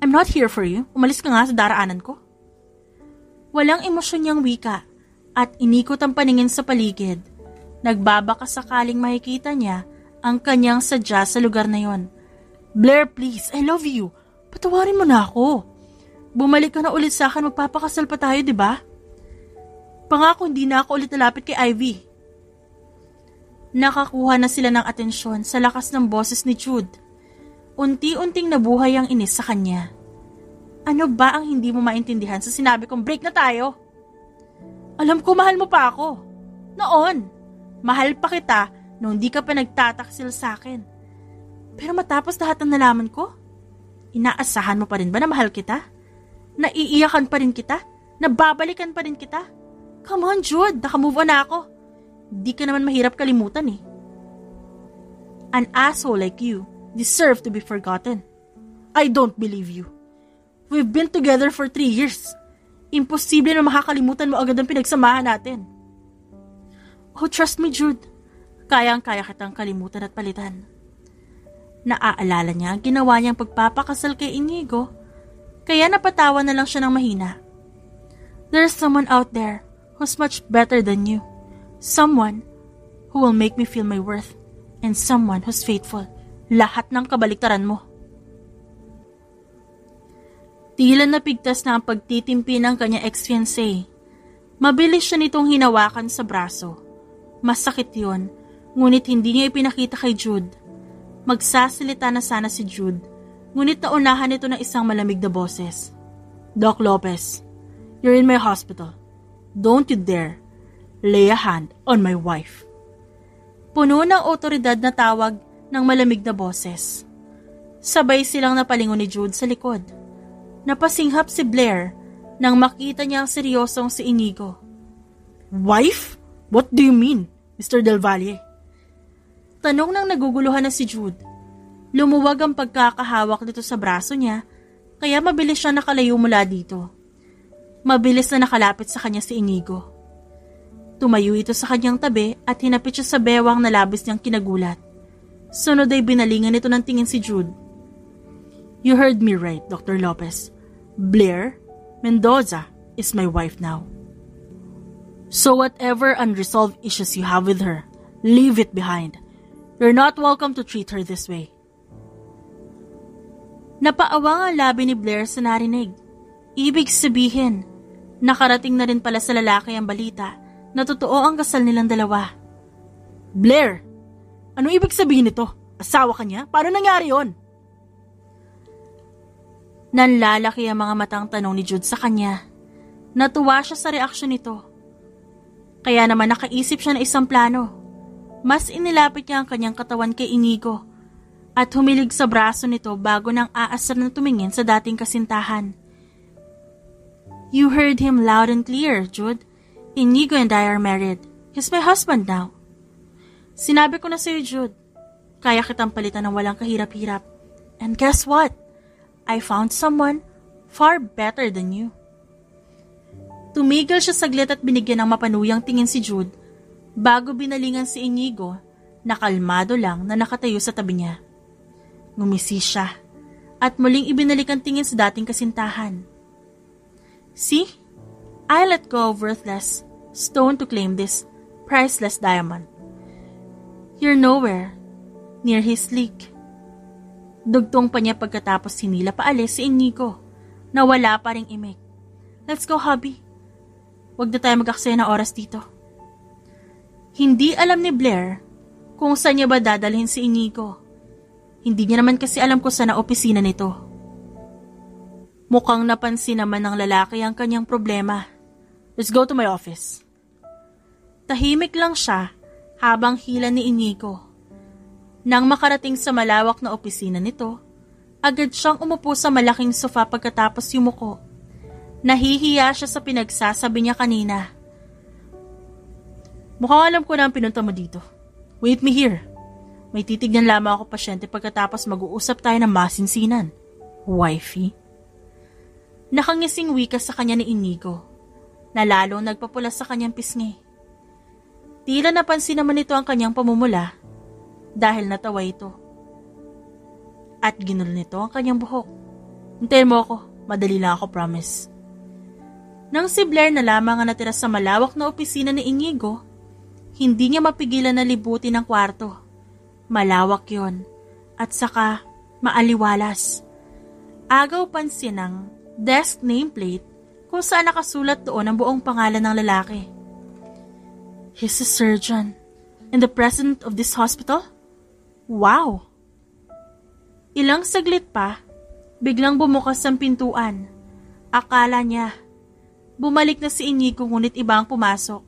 Speaker 1: I'm not here for you, umalis ka nga sa daraanan ko. Walang emosyon niyang wika at inikot ang paningin sa paligid. Nagbabaka sakaling makikita niya ang kanyang sadya sa lugar na yon. Blair, please, I love you. Patawarin mo na ako. Bumalik ka na ulit sa akin, magpapakasal pa tayo, di ba? Pangako hindi na ako ulit nalapit kay Ivy. Nakakuha na sila ng atensyon sa lakas ng boses ni Jude. Unti-unting nabuhay ang inis sa kanya. Ano ba ang hindi mo maintindihan sa sinabi kong break na tayo? Alam ko mahal mo pa ako. Noon, mahal pa kita nung di ka pa nagtataksil sa akin. Pero matapos lahat ng nalaman ko, inaasahan mo pa rin ba na mahal kita? Naiiyakan pa rin kita? Nababalikan pa rin kita? Come on, Jude, nakamove on na ako. Di ka naman mahirap kalimutan eh. An asshole like you deserve to be forgotten. I don't believe you. We've been together for 3 years. Imposible na makakalimutan mo agad ang pinagsamahan natin. Oh, trust me, Jude. Kayang-kaya kitang kalimutan at palitan. Naaalala niya ang ginawa niyang pagpapakasal kay Inigo, kaya napatawa na lang siya ng mahina. There's someone out there who's much better than you. Someone who will make me feel my worth and someone who's faithful. Lahat ng kabaliktaran mo. Tila napigtas na ang pagtitimpi ng kanya ex-fiancé. Mabilis siya nitong hinawakan sa braso. Masakit yun, ngunit hindi niya ipinakita kay Jude. Magsasalita na sana si Jude, ngunit naunahan ito ng isang malamig na boses. Doc Lopez, you're in my hospital. Don't you dare lay a hand on my wife. Puno ng otoridad na tawag ng malamig na boses. Sabay silang napalingon ni Jude sa likod. Napasinghap si Blair nang makita niya ang seryosong si Inigo. Wife? What do you mean, Mr. Del Valle? Tanong ng naguguluhan na si Jude. Lumuwag ang pagkakahawak nito sa braso niya, kaya mabilis siya nakalayo mula dito. Mabilis na nakalapit sa kanya si Inigo. Tumayo ito sa kanyang tabi at hinapit siya sa bewang na labis niyang kinagulat. Sunod ay binalingan nito ng tingin si Jude. You heard me right, Dr. Lopez. Blair Mendoza is my wife now. So whatever unresolved issues you have with her, leave it behind. You're not welcome to treat her this way. Napaawang ang labi ni Blair sa narinig. Ibig sabihin, nakarating na rin pala sa lalaki ang balita na totoo ang kasal nilang dalawa. Blair, anong ibig sabihin nito? Asawa ka niya? Paano nangyari yon? Nanlalaki ang mga matang tanong ni Jude sa kanya. Natuwa siya sa reaksyon nito. Kaya naman nakaisip siya ng isang plano. Mas inilapit niya ang kanyang katawan kay Inigo at humilig sa braso nito bago nang aasar na tumingin sa dating kasintahan. You heard him loud and clear, Jude. Inigo and I are married. He's my husband now. Sinabi ko na sa'yo, Jude. Kaya kitang palitan ng walang kahirap-hirap. And guess what? I found someone far better than you. Tumigil siya saglit at binigyan ng mapanuyang tingin si Jude bago binalingan si Inigo na kalmado lang na nakatayo sa tabi niya. Ngumisi siya at muling ibinalik ang tingin sa dating kasintahan. See, I let go of worthless stone to claim this priceless diamond. You're nowhere near his leak. Dugtong pa niya pagkatapos hinila paalis si Inigo na wala pa ring imik. Let's go, hubby. Huwag na tayo mag-aksaya ng oras dito. Hindi alam ni Blair kung saan niya ba dadalhin si Inigo. Hindi niya naman kasi alam kung saan ang opisina nito. Mukhang napansin naman ng lalaki ang kanyang problema. Let's go to my office. Tahimik lang siya habang hila ni Inigo. Nang makarating sa malawak na opisina nito, agad siyang umupo sa malaking sofa pagkatapos yumuko. Nahihiya siya sa pinagsasabi niya kanina. Mukhang alam ko na ang pinunta mo dito. Wait me here. May titignan lamang ako pasyente pagkatapos mag-uusap tayo ng masinsinan. Wifey. Nakangising wika sa kanya ni Inigo, na lalong nagpapula sa kanyang pisngi. Tila napansin naman ito ang kanyang pamumula dahil natawa ito. At ginul nito ang kanyang buhok. Hintayin mo ako, madali lang ako, promise. Nang si Blair na lamang ang natira sa malawak na opisina ni Inigo, hindi niya mapigilan na libutin ang kwarto. Malawak yon at saka maaliwalas. Agaw pansin ang desk nameplate kung saan nakasulat doon ang buong pangalan ng lalaki. He's a surgeon and the president of this hospital? Wow! Ilang saglit pa, biglang bumukas ang pintuan. Akala niya, bumalik na si Inigo ngunit iba ang pumasok.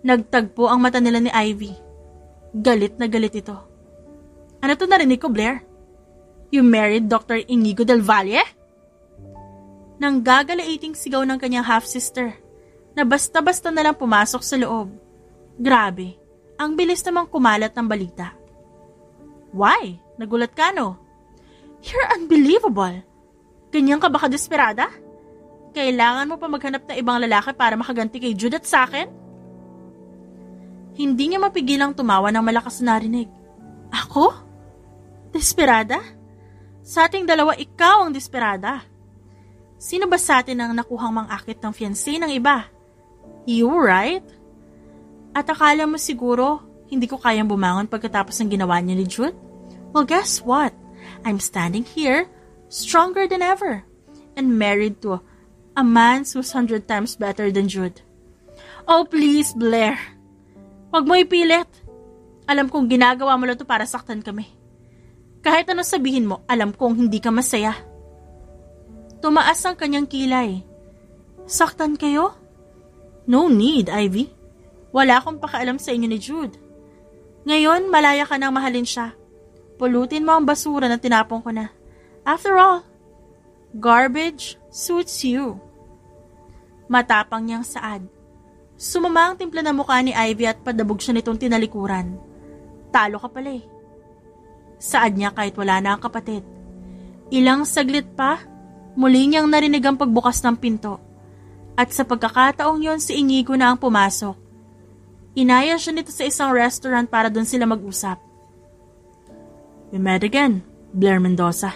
Speaker 1: Nagtagpo ang mata nila ni Ivy. Galit na galit ito. Ano to narinig ko, Blair? You married Dr. Inigo del Valle? Nang gagalaiting sigaw ng kanyang half-sister na basta-basta na lang pumasok sa loob. Grabe, ang bilis namang kumalat ng balita. Why? Nagulat ka, no? You're unbelievable. Ganyan ka ba kadesperada? Kailangan mo pa maghanap ng ibang lalaki para makaganti kay Jude at sa akin? Hindi niya mapigilang tumawa ng malakas na narinig. Ako? Desperada? Sa ating dalawa, ikaw ang desperada. Sino ba sa atin ang nakuhang mang-akit ng fiancé ng iba? You, right? At akala mo siguro, hindi ko kayang bumangon pagkatapos ng ginawa niya ni Jude? Well, guess what? I'm standing here, stronger than ever, and married to a man who's 100 times better than Jude. Oh, please, Blair. Huwag mo ipilit. Alam kong ginagawa mo lang ito para saktan kami. Kahit ano sabihin mo, alam kong hindi ka masaya. Tumaas ang kanyang kilay. Saktan kayo? No need, Ivy. Wala akong pakialam sa inyo ni Jude. Ngayon, malaya ka nang mahalin siya. Pulutin mo ang basura na tinapon ko na. After all, garbage suits you. Matapang niyang saad. Sumama ang timpla na mukha ni Ivy at padabog siya nitong tinalikuran. Talo ka pala eh. Saad niya kahit wala na ang kapatid. Ilang saglit pa, muli niyang narinig ang pagbukas ng pinto. At sa pagkakataong yon si Inigo na ang pumasok. Inaya siya nito sa isang restaurant para doon sila mag-usap. We met again, Blair Mendoza.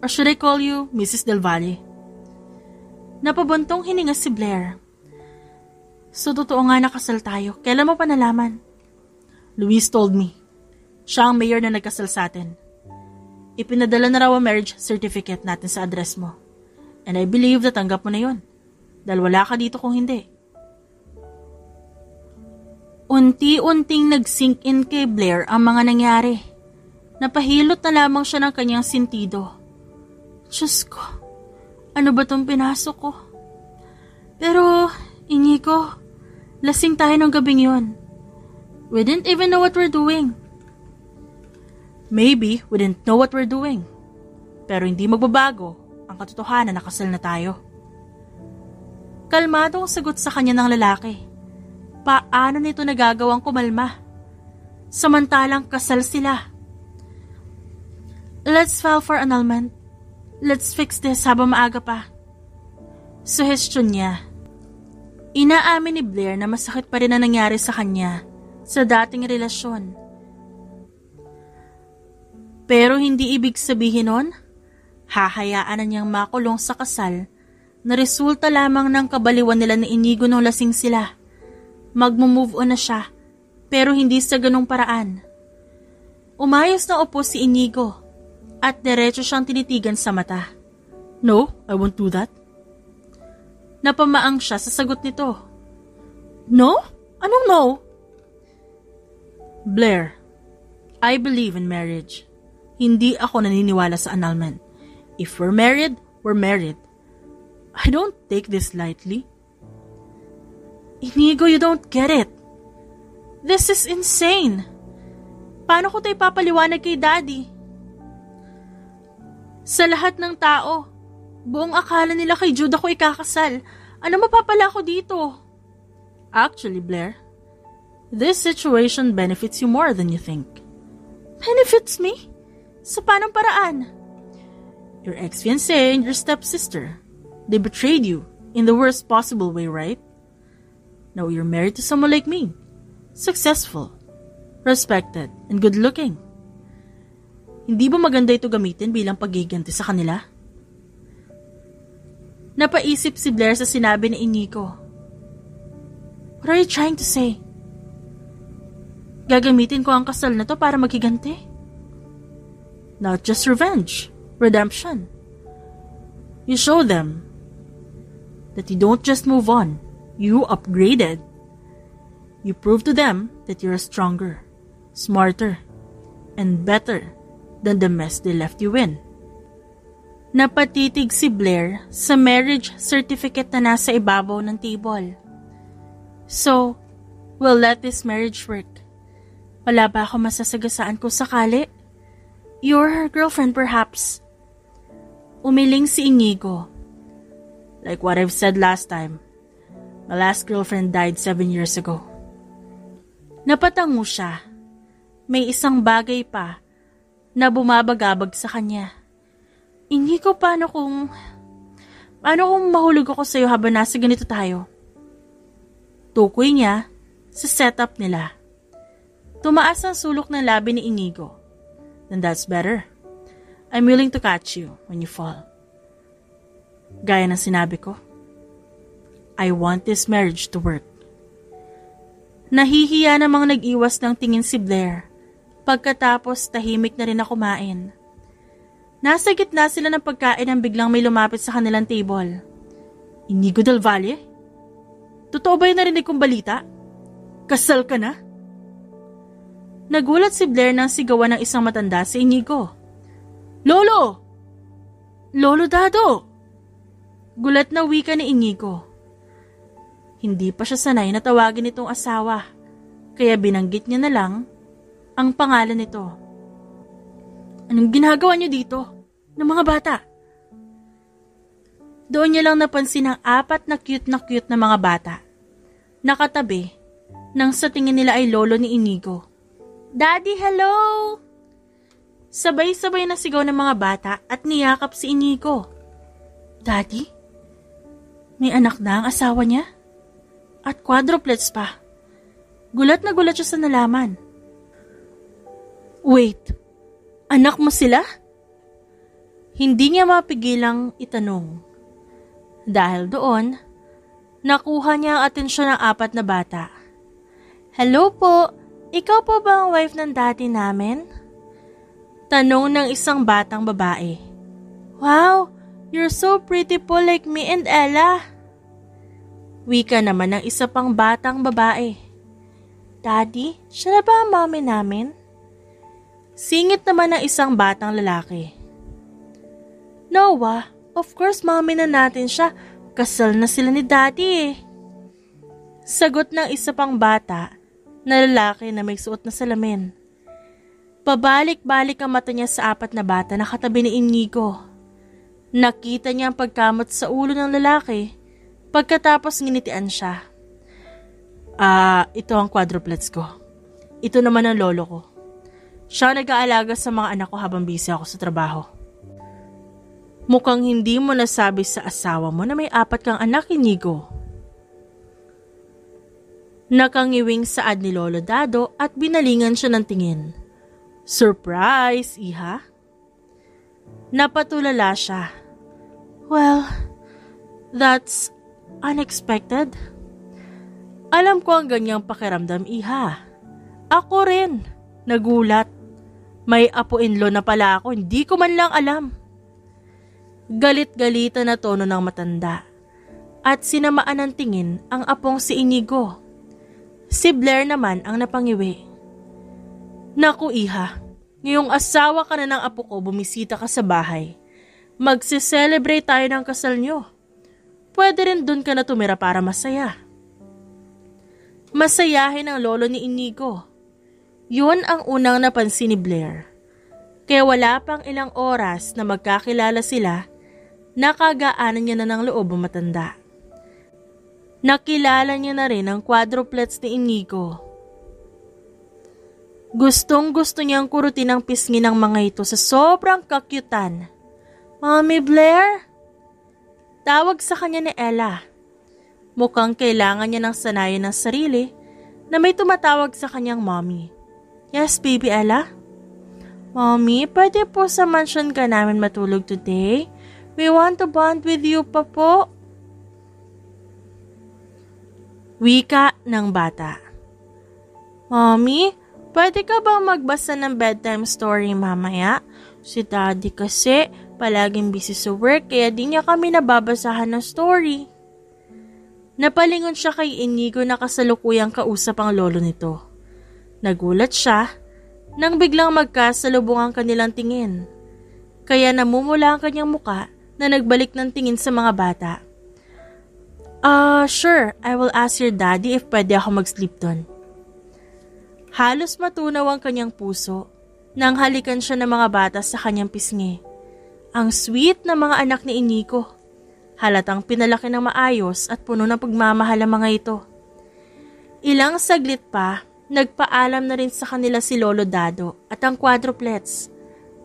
Speaker 1: Or should I call you Mrs. Del Valle? Napabuntong hininga si Blair. So totoo nga nakasal tayo. Kailan mo pa nalaman? Luis told me. Siya ang mayor na nagkasal sa atin. Ipinadala na raw ang marriage certificate natin sa address mo. And I believe na tanggap mo na yun. Dahil wala ka dito kung hindi. Unti-unting nag-sink in kay Blair ang mga nangyari. Napahilot na lamang siya ng kanyang sentido. Diyos ko, ano ba tong pinasok ko? Pero, Inigo, lasing tayo ng gabing yun. We didn't even know what we're doing. Maybe we didn't know what we're doing. Pero hindi magbabago ang katotohanan na kasal na tayo. Kalmadong sagot sa kanya ng lalaki. Paano nito nagagawang kumalma? Samantalang kasal sila. Let's file for annulment. Let's fix this habang maaga pa. Suhestyon niya. Inaamin ni Blair na masakit pa rin ang nangyari sa kanya sa dating relasyon. Pero hindi ibig sabihin nun, hahayaan na niyang makulong sa kasal na resulta lamang ng kabaliwan nila ni Inigo nung lasing sila. Magmo-move on na siya, pero hindi sa ganung paraan. Umayos na upo si Inigo at diretso siyang tinitigan sa mata. No, I won't do that. Napamaang siya sa sagot nito. No? Anong no? Blair, I believe in marriage. Hindi ako naniniwala sa annulment. If we're married, we're married. I don't take this lightly. Inigo, you don't get it. This is insane. Paano ko tayo papaliwanag kay Daddy? Sa lahat ng tao, buong akala nila kay Jude ako ikakasal. Ano mapapala ko dito? Actually, Blair, this situation benefits you more than you think. Benefits me? Sa panong paraan? Your ex-fiancé and your stepsister, they betrayed you in the worst possible way, right? Now you're married to someone like me. Successful, respected, and good-looking. Hindi ba maganda ito gamitin bilang paggiganti sa kanila? Napaisip si Blair sa sinabi ni Inigo. What are you trying to say? Gagamitin ko ang kasal na to para maghiganti? Not just revenge, redemption. You show them that you don't just move on, you upgraded. You prove to them that you're stronger, smarter, and better than the mess they left you in. Napatitig si Blair sa marriage certificate na nasa ibabaw ng table. So, we'll let this marriage work. Wala ba ako masasagasaan kung sakali? You're her girlfriend perhaps. Umiling si Inigo. Like what I've said last time, my last girlfriend died 7 years ago. Napatango siya. May isang bagay pa na bumabagabag sa kanya. Inigo, paano kung mahulog ako sa'yo habang nasa ganito tayo? Tukoy niya sa setup nila. Tumaas ang sulok ng labi ni Inigo. Then that's better. I'm willing to catch you when you fall. Gaya ng sinabi ko, I want this marriage to work. Nahihiya namang nag-iwas ng tingin si Blair. Pagkatapos tahimik na rin na kumain. Nasa gitna sila ng pagkain nang biglang may lumapit sa kanilang table. Inigo Del Valle? Totoo ba yung narinig kong balita? Kasal ka na? Nagulat si Blair nang sigawan ng isang matanda si Inigo. Lolo! Lolo Dado! Gulat na wika ni Inigo. Hindi pa siya sanay na tawagin itong asawa, kaya binanggit niya na lang ang pangalan nito. Anong ginagawa niyo dito ng mga bata? Doon niya lang napansin ang 4 na cute na mga bata. Nakatabi nang sa tingin nila ay lolo ni Inigo. Daddy, hello! Sabay-sabay na sigaw ng mga bata at niyakap si Inigo. Daddy? May anak na ang asawa niya? At quadruplets pa. Gulat na gulat siya sa nalaman. Wait, anak mo sila? Hindi niya mapigilang itanong. Dahil doon, nakuha niya ang atensyon ng 4 na bata. Hello po, ikaw po ba ang wife ng daddy namin? Tanong ng isang batang babae. Wow, you're so pretty po like me and Ella. Wika naman ng isa pang batang babae. Daddy, siya na ba ang mommy namin? Singit naman ng isang batang lalaki. Noah, of course mommy na natin siya. Kasal na sila ni daddy eh. Sagot ng isa pang bata na lalaki na may suot na salamin. Pabalik-balik ang mata niya sa 4 na bata na katabi ni Inigo. Nakita niya ang pagkamot sa ulo ng lalaki pagkatapos nginitian siya. Ito ang quadruplets ko. Ito naman ang lolo ko. Siya nag-aalaga sa mga anak ko habang busy ako sa trabaho. Mukhang hindi mo nasabi sa asawa mo na may 4 kang anak, Inigo. Nakangiwing saad ni Lolo Dado at binalingan siya ng tingin. Surprise, iha? Napatulala siya. Well, that's unexpected. Alam ko ang ganyang pakiramdam, iha. Ako rin. Nagulat. May apo-in-law na pala ako, hindi ko man lang alam. Galit-galitan na tono ng matanda. At sinamaan ng tingin ang apong si Inigo. Si Blair naman ang napangiwi. Naku iha, ngayong asawa ka na ng apo ko, bumisita ka sa bahay. Magse-celebrate tayo ng kasal nyo. Pwede rin dun ka na tumira para masaya. Masayahin ang lolo ni Inigo. Yun ang unang napansin ni Blair. Kaya wala pang ilang oras na magkakilala sila, nakagaanan niya na ng loob ang matanda. Nakilala niya na rin ang quadruplets ni Inigo. Gustong-gusto niyang kurutin ang pisngi ng mga ito sa sobrang kakyutan. Mommy Blair? Tawag sa kanya ni Ella. Mukhang kailangan niya ng sanayan ng sarili na may tumatawag sa kanyang mommy. Yes, baby Ella? Mommy, pwede po sa mansion ka namin matulog today? We want to bond with you pa po. Wika ng bata. Mommy, pwede ka bang magbasa ng bedtime story mamaya? Si daddy kasi palaging busy sa work kaya di niya kami nababasahan ng story. Napalingon siya kay Inigo na kasalukuyang kausap ang lolo nito. Nagulat siya nang biglang magkasalubong ang kanilang tingin. Kaya namumula ang kanyang muka na nagbalik ng tingin sa mga bata. Sure, I will ask your daddy if pwede ako mag-sleep doon. Halos matunaw ang kanyang puso nang halikan siya ng mga bata sa kanyang pisngi. Ang sweet na mga anak ni Inigo. Halatang pinalaki ng maayos at puno ng pagmamahal ang mga ito. Ilang saglit pa, nagpaalam na rin sa kanila si Lolo Dado at ang quadruplets.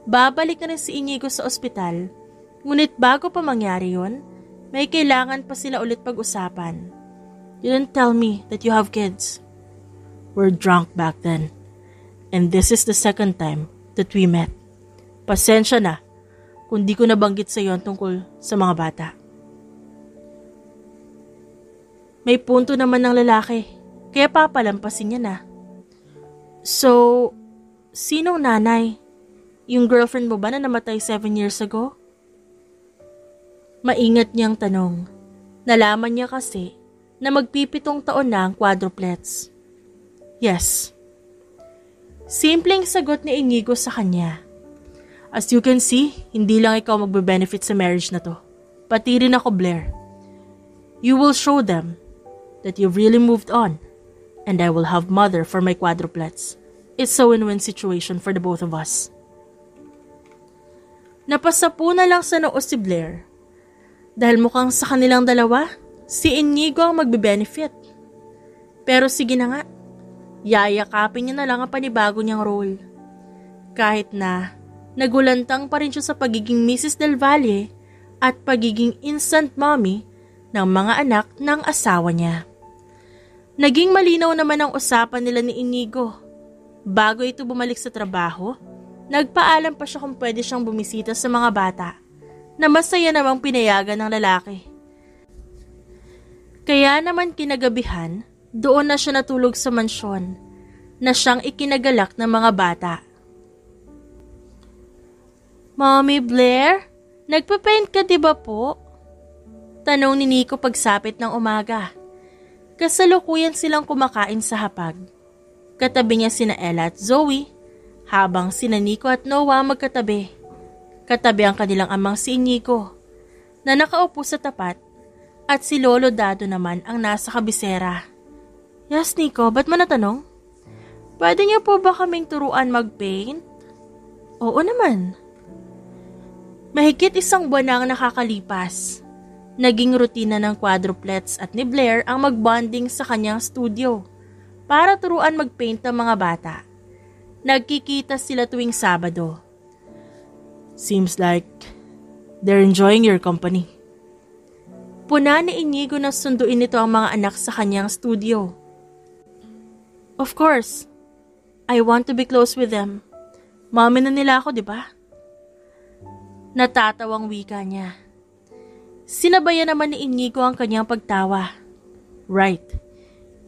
Speaker 1: Babalik na rin si Inigo sa ospital, ngunit bago pa mangyari yun, may kailangan pa sila ulit pag-usapan. You didn't tell me that you have kids. We're drunk back then, and this is the second time that we met. Pasensya na kung di ko nabanggit sa iyo tungkol sa mga bata. May punto naman ng lalaki, kaya papalampasin niya na. So, sinong nanay? Yung girlfriend mo ba na namatay 7 years ago? Maingat niyang tanong. Nalaman niya kasi na magpipitong taon na ang quadruplets. Yes. Simpleng sagot ni Inigo sa kanya. As you can see, hindi lang ikaw magbe-benefit sa marriage na to. Pati rin ako, Blair. You will show them that you've really moved on, and I will have mother for my quadruplets. It's a win-win situation for the both of us. Napasapu na lang sa noo si Blair. Dahil mukhang sa kanilang dalawa, si Inigo ang magbe-benefit. Pero sige na nga, yayakapin niya na lang ang panibago niyang role. Kahit na nagulantang pa rin siya sa pagiging Mrs. Del Valle at pagiging instant mommy ng mga anak ng asawa niya. Naging malinaw naman ang usapan nila ni Inigo. Bago ito bumalik sa trabaho, nagpaalam pa siya kung pwede siyang bumisita sa mga bata na masaya namang pinayagan ng lalaki. Kaya naman kinagabihan, doon na siya natulog sa mansyon na siyang ikinagalak ng mga bata. Mommy Blair, nagpapaint ka diba po? Tanong ni Nico pagsapit ng umaga. Kasalukuyan silang kumakain sa hapag. Katabi niya sina Ella at Zoe, habang sina Nico at Noah magkatabi. Katabi ang kanilang amang si Inigo, na nakaupo sa tapat, at si Lolo Dado naman ang nasa kabisera. Yes, Nico, ba't mo natanong? Pwede niyo po ba kaming turuan mag-paint? Oo naman. Mahigit 1 buwan na ang nakakalipas. Naging rutina ng quadruplets at ni Blair ang mag-bonding sa kanyang studio para turuan mag-paint ang mga bata. Nagkikita sila tuwing Sabado. Seems like they're enjoying your company. Puna ni Inigo na sunduin nito ang mga anak sa kanyang studio. Of course, I want to be close with them. Mami na nila ako, di ba? Natatawang wika niya. Sinabayan naman ni Inigo ang kanyang pagtawa. Right,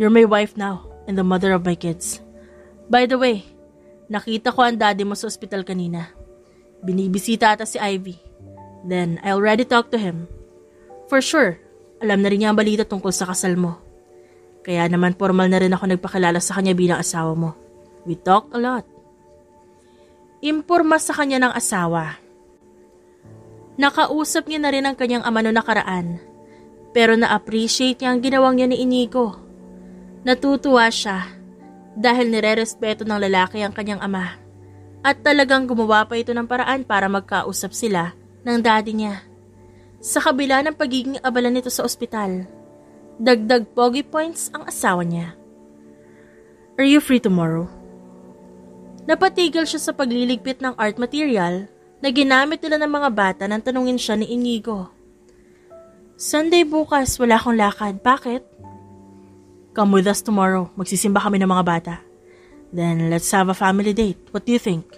Speaker 1: you're my wife now and the mother of my kids. By the way, nakita ko ang daddy mo sa ospital kanina. Binibisita ata si Ivy. Then, I already talked to him. For sure, alam na rin niya ang balita tungkol sa kasal mo. Kaya naman formal na rin ako nagpakilala sa kanya bilang asawa mo. We talked a lot. Imporma sa kanya ng asawa. Nakausap niya na rin ang kanyang ama noong nakaraan, pero na-appreciate niya ang ginawang niya ni Inigo. Natutuwa siya dahil nire-respeto ng lalaki ang kanyang ama at talagang gumawa pa ito ng paraan para magkausap sila ng daddy niya. Sa kabila ng pagiging abala nito sa ospital, dagdag pogi points ang asawa niya. Are you free tomorrow? Napatigil siya sa pagliligpit ng art material na ginamit nila ng mga bata nang tanungin siya ni Inigo. Sunday bukas, wala akong lakad. Bakit? Come with us tomorrow. Magsisimba kami ng mga bata. Then let's have a family date. What do you think?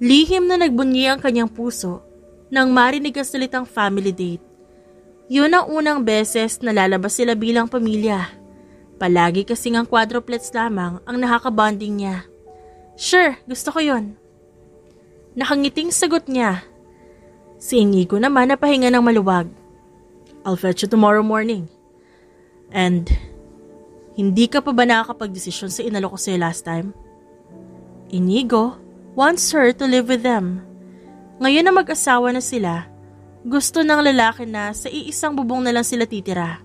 Speaker 1: Lihim na nagbunyi ang kanyang puso nang marinig ang salitang family date. Yun ang unang beses na lalabas sila bilang pamilya. Palagi kasing ang quadruplets lamang ang nakakabonding niya. Sure, gusto ko yun. Nakangiting sagot niya. Si Inigo naman napahinga ng maluwag. I'll fetch you tomorrow morning. And, hindi ka pa ba nakakapag-desisyon sa inalok ko sa'yo last time? Inigo wants her to live with them. Ngayon na mag-asawa na sila, gusto ng lalaki na sa iisang bubong na lang sila titira.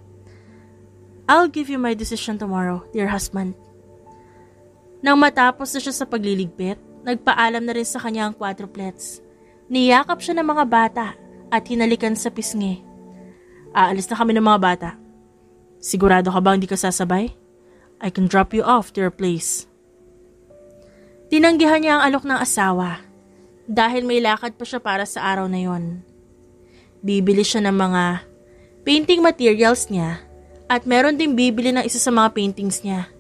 Speaker 1: I'll give you my decision tomorrow, dear husband. Nang matapos na siya sa pagliligpit, nagpaalam na rin sa kanya ang quadruplets. Niyakap siya ng mga bata at hinalikan sa pisngi. Aalis na kami ng mga bata. Sigurado ka ba hindi ka sasabay? I can drop you off to your place. Tinanggihan niya ang alok ng asawa dahil may lakad pa siya para sa araw na yon. Bibili siya ng mga painting materials niya at meron ding bibili ng isa sa mga paintings niya.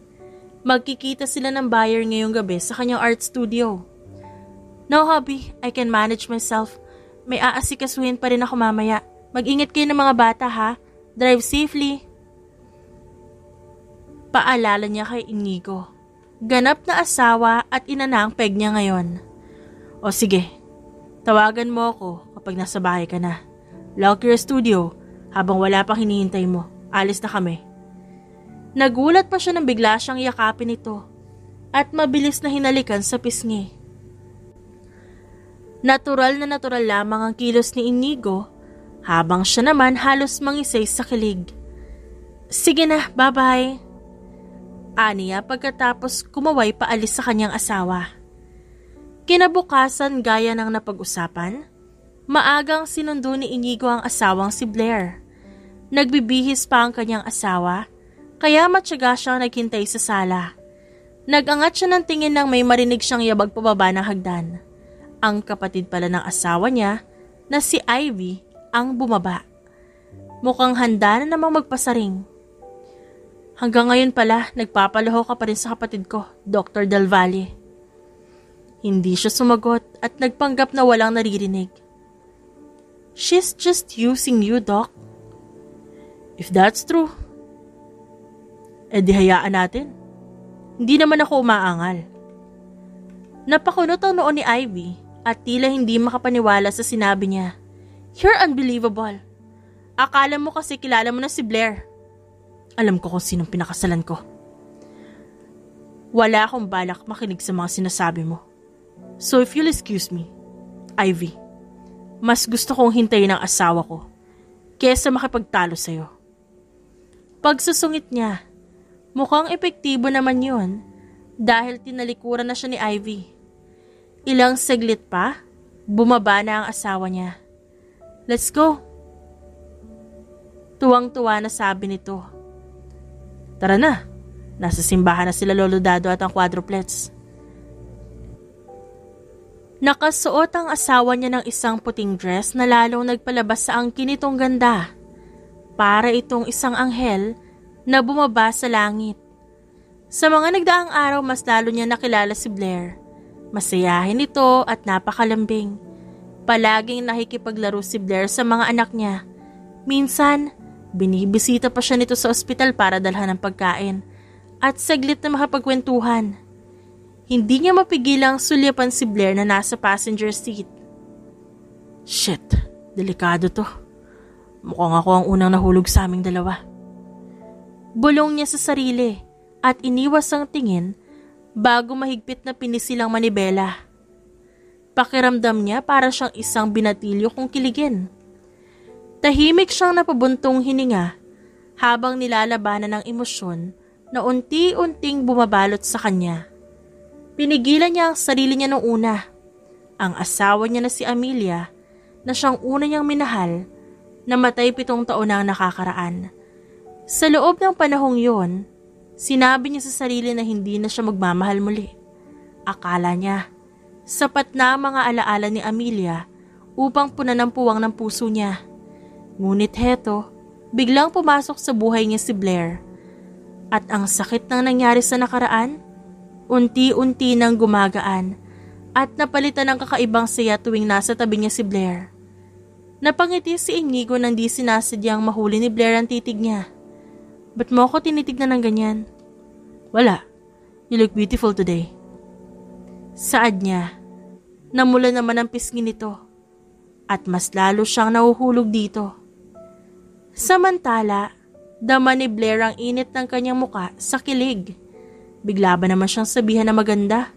Speaker 1: Magkikita sila ng buyer ngayong gabi sa kanyang art studio. No, hubby, I can manage myself. May aasikasuhin pa rin ako mamaya. Mag-ingat kayo ng mga bata ha. Drive safely. Paalala niya kay Inigo. Ganap na asawa at ina na ang peg niya ngayon. O sige, tawagan mo ako kapag nasa bahay ka na. Lock your studio habang wala pang hinihintay mo. Alis na kami. Nagulat pa siya nang bigla siyang yakapin ito at mabilis na hinalikan sa pisngi. Natural na natural lamang ang kilos ni Inigo habang siya naman halos mangisay sa kilig. Sige na, bye-bye. Aniya pagkatapos kumaway paalis sa kanyang asawa. Kinabukasan gaya ng napag-usapan, maagang sinundo ni Inigo ang asawang si Blair. Nagbibihis pa ang kanyang asawa, kaya matyaga siyang naghintay sa sala. Nag-angat siya ng tingin nang may marinig siyang yabag pababa ng hagdan. Ang kapatid pala ng asawa niya na si Ivy ang bumaba. Mukhang handa na namang magpasaring. Hanggang ngayon pala, nagpapalaho ka pa rin sa kapatid ko, Dr. Del Valle. Hindi siya sumagot at nagpanggap na walang naririnig. She's just using you, Doc. If that's true, edi hayaan natin. Hindi naman ako umaangal. Napakunot ang noon ni Ivy at tila hindi makapaniwala sa sinabi niya. You're unbelievable. Akala mo kasi kilala mo na si Blair. Alam ko kung sinong pinakasalan ko. Wala akong balak makinig sa mga sinasabi mo. So if you'll excuse me, Ivy, mas gusto kong hintayin ang asawa ko kesa makipagtalo sa'yo. Pagsusungit niya, mukhang epektibo naman yun dahil tinalikuran na siya ni Ivy. Ilang saglit pa, bumaba na ang asawa niya. Let's go. Tuwang-tuwa na sabi nito. Tara na, nasa simbahan na sila Lolo Dado at ang quadruplets. Nakasuot ang asawa niya ng isang puting dress na lalong nagpalabas sa angkin nitong ganda. Para itong isang anghel na bumaba sa langit. Sa mga nagdaang araw mas lalo niya nakilala si Blair. Masayahin ito at napakalambing. Palaging nakikipaglaro si Blair sa mga anak niya. Minsan, binibisita pa siya nito sa ospital para dalhan ng pagkain at saglit na makapagkwentuhan. Hindi niya mapigilang sulyapan si Blair na nasa passenger seat. Shit, delikado to. Mukhang ako ang unang nahulog sa aming dalawa. Bulong niya sa sarili at iniwas ang tingin bago mahigpit na pinisilang manibela. Pakiramdam niya para siyang isang binatilyo kung kiligin. Tahimik siyang napabuntong hininga habang nilalabanan ng emosyon na unti-unting bumabalot sa kanya. Pinigilan niya ang sarili niya noong una. Ang asawa niya na si Amelia na siyang una niyang minahal namatay 7 taon na ang nakakaraan. Sa loob ng panahong yon, sinabi niya sa sarili na hindi na siya magmamahal muli. Akala niya, sapat na ang mga alaala ni Amelia upang punan ang puwang ng puso niya. Ngunit heto, biglang pumasok sa buhay niya si Blair. At ang sakit ng nangyari sa nakaraan, unti-unti nang gumagaan at napalitan ng kakaibang saya tuwing nasa tabi niya si Blair. Napangiti si Inigo nang di sinasadyang mahuli ni Blair ang titig niya. Ba't mo ako tinitignan ng ganyan? Wala. You look beautiful today. Saad niya. Namula naman ang pisngi nito. At mas lalo siyang nahuhulog dito. Samantala, dama ni Blair ang init ng kanyang muka sa kilig. Bigla ba naman siyang sabihan na maganda?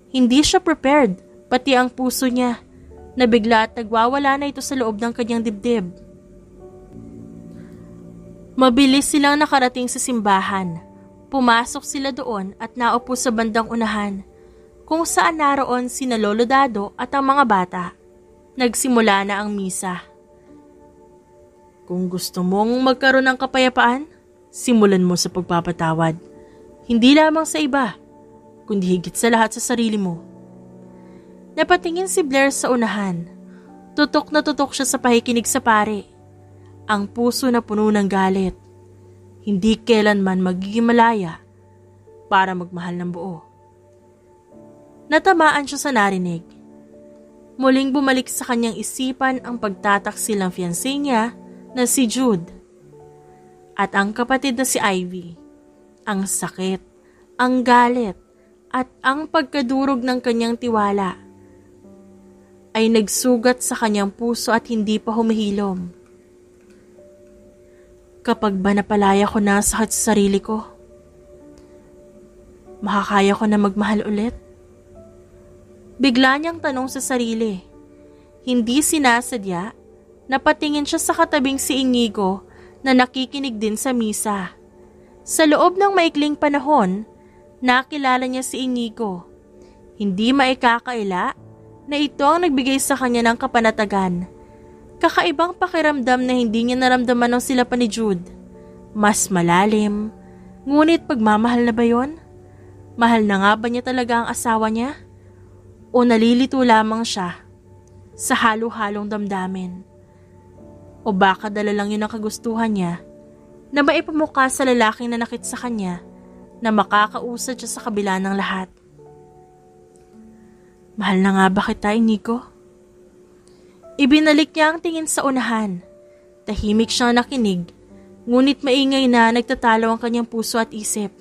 Speaker 1: Hindi siya prepared, pati ang puso niya. Nabigla at nagwawala na ito sa loob ng kanyang dibdib. Mabilis silang nakarating sa simbahan. Pumasok sila doon at naupo sa bandang unahan, kung saan naroon sina Lolo Dado at ang mga bata. Nagsimula na ang misa. Kung gusto mong magkaroon ng kapayapaan, simulan mo sa pagpapatawad. Hindi lamang sa iba, kundi higit sa lahat sa sarili mo. Napatingin si Blair sa unahan. Tutok na tutok siya sa pakikinig sa pare. Ang puso na puno ng galit. Hindi kailanman magiging malaya para magmahal ng buo. Natamaan siya sa narinig. Muling bumalik sa kanyang isipan ang pagtataksil ng fiancé niya na si Jude at ang kapatid na si Ivy. Ang sakit, ang galit at ang pagkadurog ng kanyang tiwala ay nagsugat sa kanyang puso at hindi pa humihilom. Kapag ba napalaya ko na ang sakit sa sarili ko, makakaya ko na magmahal ulit? Bigla niyang tanong sa sarili. Hindi sinasadya. Napatingin siya sa katabing si Inigo na nakikinig din sa misa. Sa loob ng maikling panahon, nakilala niya si Inigo. Hindi maikakaila na ito ang nagbigay sa kanya ng kapanatagan. Kakaibang pakiramdam na hindi niya naramdaman nung sila pa ni Jude. Mas malalim. Ngunit pagmamahal na ba yon? Mahal na nga ba niya talaga ang asawa niya? O nalilito lamang siya sa halo-halong damdamin? O baka dala lang yun ang kagustuhan niya na maipamuka sa lalaking nanakit sa kanya na makakausad siya sa kabila ng lahat. Mahal na nga ba kita, Inigo? Ibinalik niya ang tingin sa unahan. Tahimik siyang nakinig, ngunit maingay na nagtatalo ang kanyang puso at isip.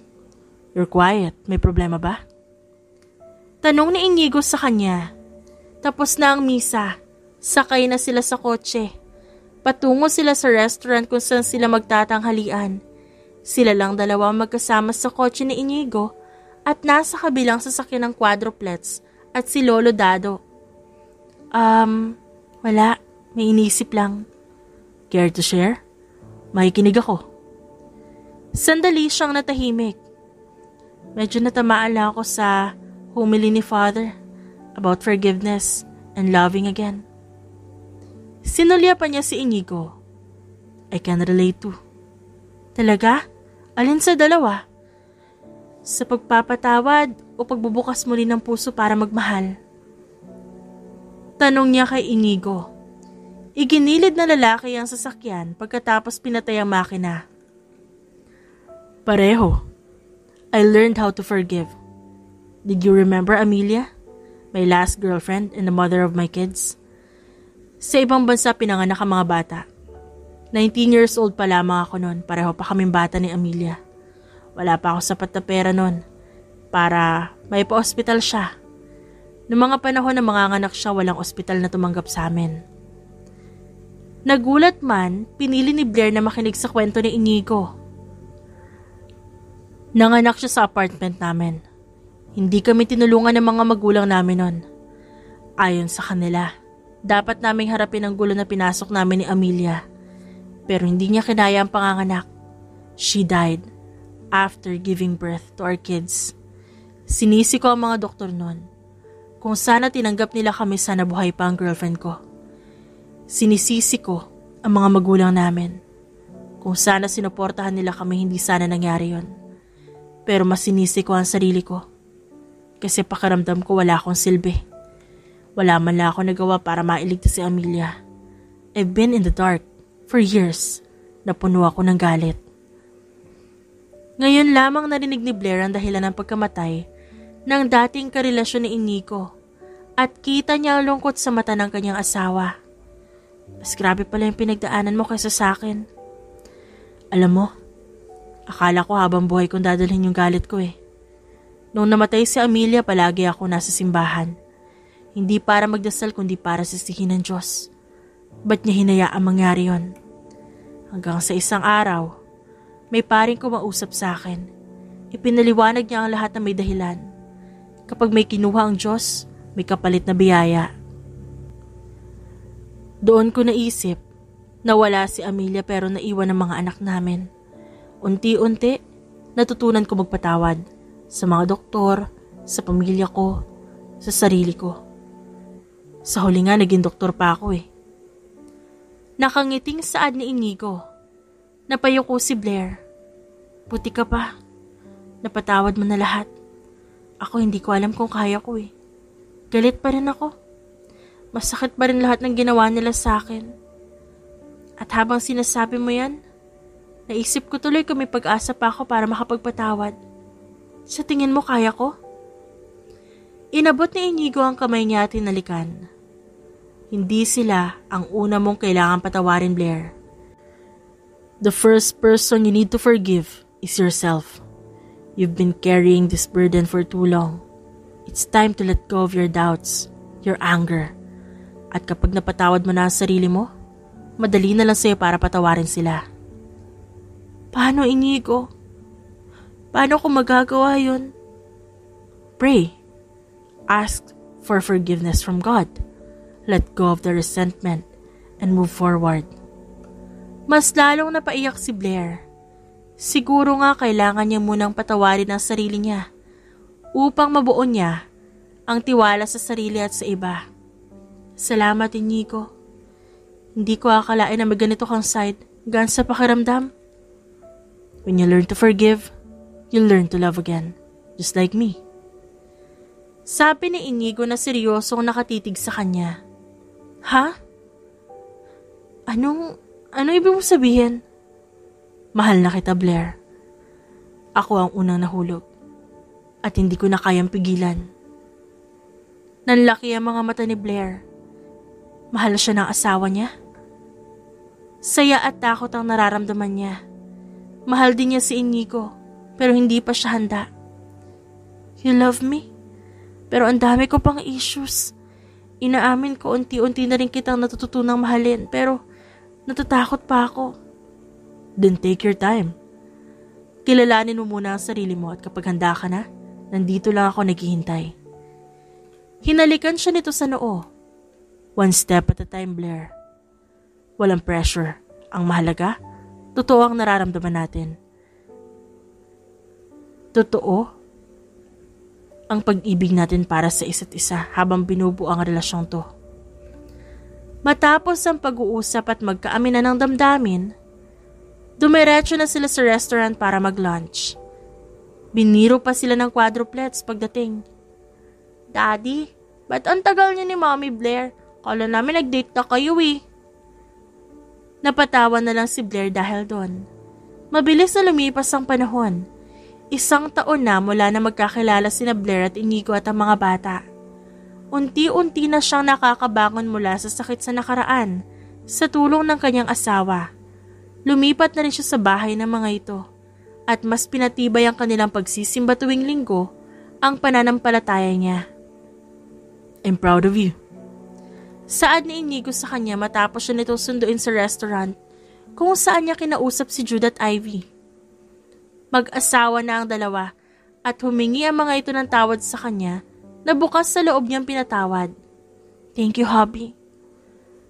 Speaker 1: You're quiet, may problema ba? Tanong ni Inigo sa kanya. Tapos na ang misa, sakay na sila sa kotse. Patungo sila sa restaurant kung saan sila magtatanghalian. Sila lang dalawa magkasama sa kotse ni Inigo at nasa kabilang sasakyan ng quadruplets at si Lolo Dado. Wala. May inisip lang. Care to share? Makikinig ako. Sandali siyang natahimik. Medyo natamaan lang ako sa homily ni Father about forgiveness and loving again. Sinulya pa niya si Inigo. I can relate to. Talaga? Alin sa dalawa? Sa pagpapatawad o pagbubukas muli ng puso para magmahal? Tanong niya kay Inigo. Iginilid na lalaki ang sasakyan pagkatapos pinatay ang makina. Pareho. I learned how to forgive. Did you remember Amelia? My last girlfriend and the mother of my kids? Sa ibang bansa pinanganak ang mga bata. 19 years old pa lamang ako noon, pareho pa kaming bata ni Amelia. Wala pa ako sapat na pera noon para may pa-hospital siya. Noong mga panahon na manganganak siya, walang ospital na tumanggap sa amin. Nagulat man, pinili ni Blair na makinig sa kwento ni Inigo. Nanganak siya sa apartment namin. Hindi kami tinulungan ng mga magulang namin noon. Ayon sa kanila, dapat naming harapin ang gulo na pinasok namin ni Amelia. Pero hindi niya kinaya ang panganganak. She died after giving birth to our kids. Sinisi ko ang mga doktor noon. Kung sana tinanggap nila kami, sana buhay pa ang girlfriend ko. Sinisisi ko ang mga magulang namin. Kung sana sinuportahan nila kami, hindi sana nangyari yon. Pero mas sinisi ko ang sarili ko. Kasi pakiramdam ko wala akong silbi. Wala man lang ako nagawa para mailigtas si Amelia. I've been in the dark for years. Napuno ako ng galit. Ngayon lamang narinig ni Blair ang dahilan ng pagkamatay ng dating karelasyon ni Inigo at kita niya ang lungkot sa mata ng kanyang asawa. Mas grabe pala yung pinagdaanan mo kaysa sa akin. Alam mo, akala ko habang buhay kong dadalhin yung galit ko eh. Nung namatay si Amelia, palagi ako nasa simbahan. Hindi para magdasal kundi para sisihin ng Diyos. Ba't niya hinayaang mangyari yon? Hanggang sa isang araw, may paring kumausap sa akin. Ipinaliwanag niya ang lahat na may dahilan. Kapag may kinuha ang Diyos, may kapalit na biyaya. Doon ko naisip na wala si Amelia pero naiwan ang mga anak namin. Unti-unti, natutunan ko magpatawad sa mga doktor, sa pamilya ko, sa sarili ko. Sa huli nga, naging doktor pa ako eh. Nakangiting saad ni Inigo. Napayuko si Blair. Puti ka pa. Napatawad mo na lahat. Ako hindi ko alam kung kaya ko eh. Galit pa rin ako. Masakit pa rin lahat ng ginawa nila sa akin. At habang sinasabi mo yan, naisip ko tuloy kung may pag-asa pa ako para makapagpatawad. Sa tingin mo kaya ko? Inabot ni Inigo ang kamay niya at hinalikan. Hindi sila ang una mong kailangan patawarin, Blair. The first person you need to forgive is yourself. You've been carrying this burden for too long. It's time to let go of your doubts, your anger. At kapag napatawad mo na ang sarili mo, madali na lang sa'yo para patawarin sila. Paano, Inigo? Paano ko magagawa yun? Pray. Ask for forgiveness from God. Let go of the resentment and move forward. Mas lalong napaiyak si Blair. Siguro nga kailangan niya munang patawarin ang sarili niya upang mabuo niya ang tiwala sa sarili at sa iba. Salamat, Inigo. Hindi ko akalain na may ganito kang side hanggang sa pakiramdam. When you learn to forgive, you'll learn to love again. Just like me. Sabi ni Inigo na seryosong nakatitig sa kanya. Ha? Anong ibig mo sabihin? Mahal na kita, Blair. Ako ang unang nahulog at hindi ko na kayang pigilan. Nanlaki ang mga mata ni Blair. Mahal siya ng asawa niya. Saya at takot ang nararamdaman niya. Mahal din niya si Inigo, pero hindi pa siya handa. You love me? Pero ang dami ko pang issues. Inaamin ko unti-unti na rin kitang natututunang mahalin, pero natatakot pa ako. Then take your time. Kilalanin mo muna ang sarili mo at kapag handa ka na, nandito lang ako naghihintay. Hinalikan siya nito sa noo. One step at a time, Blair. Walang pressure. Ang mahalaga, totoo ang nararamdaman natin. Totoo ang pag-ibig natin para sa isa't isa habang binubuo ang relasyong to. Matapos ang pag-uusap at magkaaminan ng damdamin, dumiretso na sila sa restaurant para mag-lunch. Biniro pa sila ng quadruplets pagdating. Daddy, ba't ang tagal niyo ni Mommy Blair? Kala namin nag-date na kayo eh. Napatawa na lang si Blair dahil doon. Mabilis na lumipas ang panahon. 1 taon na mula na magkakilala sina Blair at Inigo at ang mga bata. Unti-unti na siyang nakakabangon mula sa sakit sa nakaraan sa tulong ng kanyang asawa. Lumipat na rin siya sa bahay ng mga ito at mas pinatibay ang kanilang pagsisimba tuwing linggo ang pananampalataya niya. I'm proud of you. Saad ni Inigo sa kanya matapos siya nito sunduin sa restaurant kung saan niya kinausap si Jude at Ivy. Mag-asawa na ang dalawa at humingi ang mga ito ng tawad sa kanya na bukas sa loob niyang pinatawad. Thank you, hubby.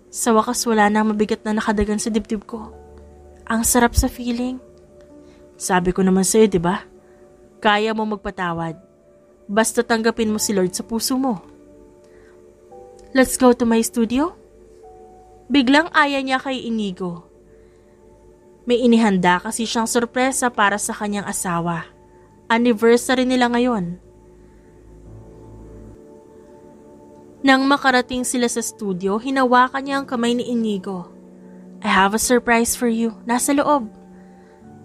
Speaker 1: Sa wakas wala na ang mabigat na nakadagan sa dibdib ko. Ang sarap sa feeling. Sabi ko naman sa'yo, diba? Kaya mo magpatawad. Basta tanggapin mo si Lord sa puso mo. Let's go to my studio? Biglang aya niya kay Inigo. May inihanda kasi siyang sorpresa para sa kanyang asawa. Anniversary nila ngayon. Nang makarating sila sa studio, hinawakan niya ang kamay ni Inigo. I have a surprise for you. Nasa loob.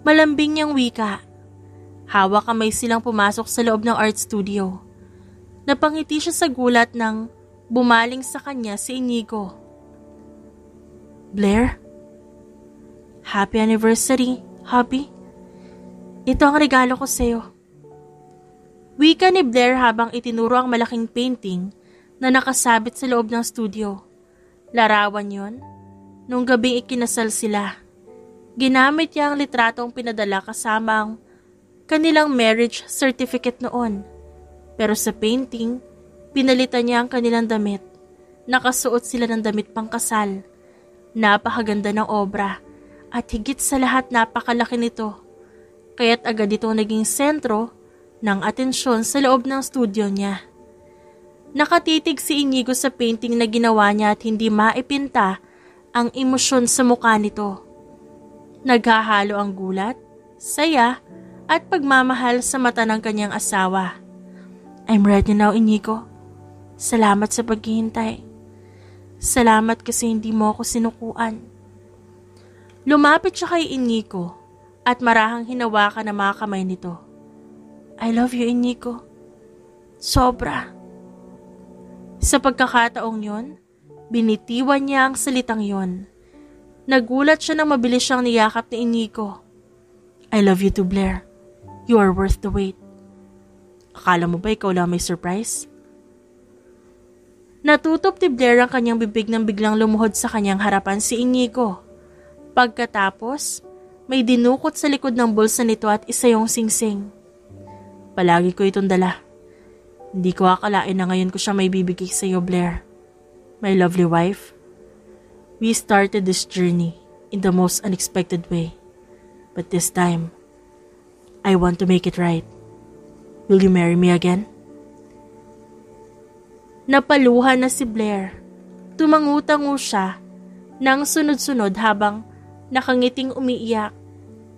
Speaker 1: Malambing niyang wika. Hawak kamay silang pumasok sa loob ng art studio. Napangiti siya sa gulat nang bumaling sa kanya si Inigo. Blair? Happy anniversary, hubby. Ito ang regalo ko sa'yo. Wika ni Blair habang itinuro ang malaking painting na nakasabit sa loob ng studio. Larawan yon. Nung gabing ikinasal sila. Ginamit niya ang litratong pinadala kasama ang kanilang marriage certificate noon. Pero sa painting, pinalitan niya ang kanilang damit. Nakasuot sila ng damit pangkasal. Napakaganda ng obra. At higit sa lahat napakalaki nito. Kaya't agad itong naging sentro ng atensyon sa loob ng studio niya. Nakatitig si Inigo sa painting na ginawa niya at hindi maipinta ang emosyon sa mukha nito. Naghahalo ang gulat, saya at pagmamahal sa mata ng kanyang asawa. I'm ready now, Inigo. Salamat sa paghihintay. Salamat kasi hindi mo ako sinukuan. Lumapit siya kay Inigo at marahang hinawakan ang mga kamay nito. I love you, Inigo. Sobra. Sa pagkakataong yon, binitiwan niya ang salitang yon. Nagulat siya nang mabilis siyang niyakap ni Inigo. I love you too, Blair. You are worth the wait. Akala mo ba ikaw lang may surprise? Natutop ni Blair ang kanyang bibig nang biglang lumuhod sa kanyang harapan si Inigo. Pagkatapos, may dinukot sa likod ng bulsa nito at isa yung singsing. Palagi ko itong dala. Hindi ko akalain na ngayon ko siya may bibigay sa iyo, Blair. My lovely wife. We started this journey in the most unexpected way. But this time, I want to make it right. Will you marry me again? Napaluhan na si Blair. Tumangutango siya nang sunod-sunod habang nakangiting umiiyak.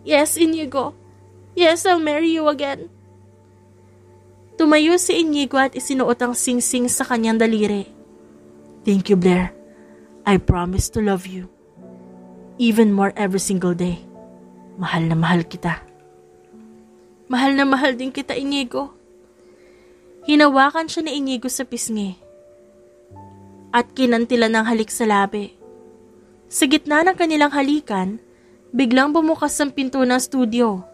Speaker 1: Yes, Inigo. Yes, I'll marry you again. Tumayo si Inigo at isinuot ang singsing sa kanyang daliri. Thank you, Blair. I promise to love you. Even more every single day. Mahal na mahal kita. Mahal na mahal din kita, Inigo. Hinawakan siya ni Inigo sa pisngi at kinantilan ng halik sa labi. Sa gitna ng kanilang halikan, biglang bumukas ang pinto ng studio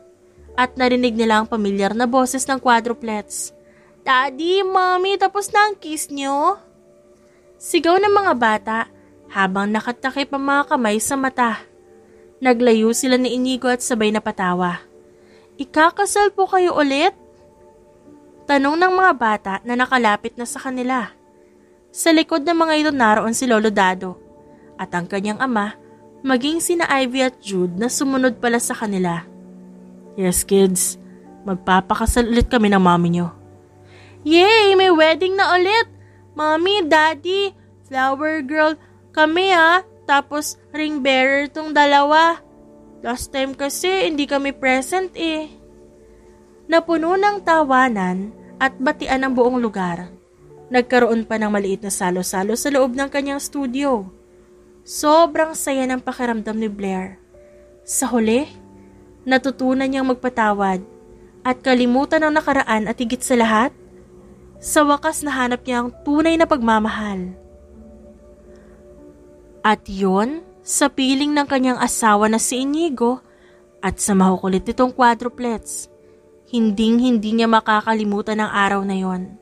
Speaker 1: at narinig nila ang pamilyar na boses ng quadruplets. Daddy, Mommy, tapos na ang kiss nyo? Sigaw ng mga bata habang nakatakip ang mga kamay sa mata. Naglayo sila ni Inigo at sabay na patawa. Ikakasal po kayo ulit? Tanong ng mga bata na nakalapit na sa kanila. Sa likod ng mga ito naroon si Lolo Dado at ang kanyang ama, maging sina Ivy at Jude na sumunod pala sa kanila. Yes kids, magpapakasal ulit kami ng mami nyo. Yay! May wedding na ulit! Mommy, Daddy, flower girl, kami tapos ring bearer tong dalawa. Last time kasi hindi kami present eh. Napuno ng tawanan at batian ng buong lugar. Nagkaroon pa ng maliit na salo-salo sa loob ng kanyang studio. Sobrang saya ng pakiramdam ni Blair. Sa huli, natutunan niyang magpatawad at kalimutan ang nakaraan at higit sa lahat, sa wakas nahanap niya ang tunay na pagmamahal. At yon, sa piling ng kanyang asawa na si Inigo at sa makukulit nitong quadruplets, hinding-hindi niya makakalimutan ang araw na yon.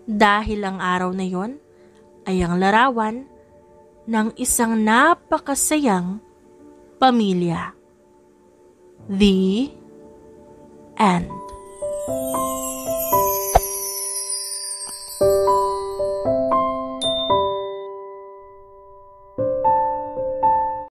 Speaker 1: Dahil ang araw na yon ay ang larawan ng isang napakasayang pamilya. The End.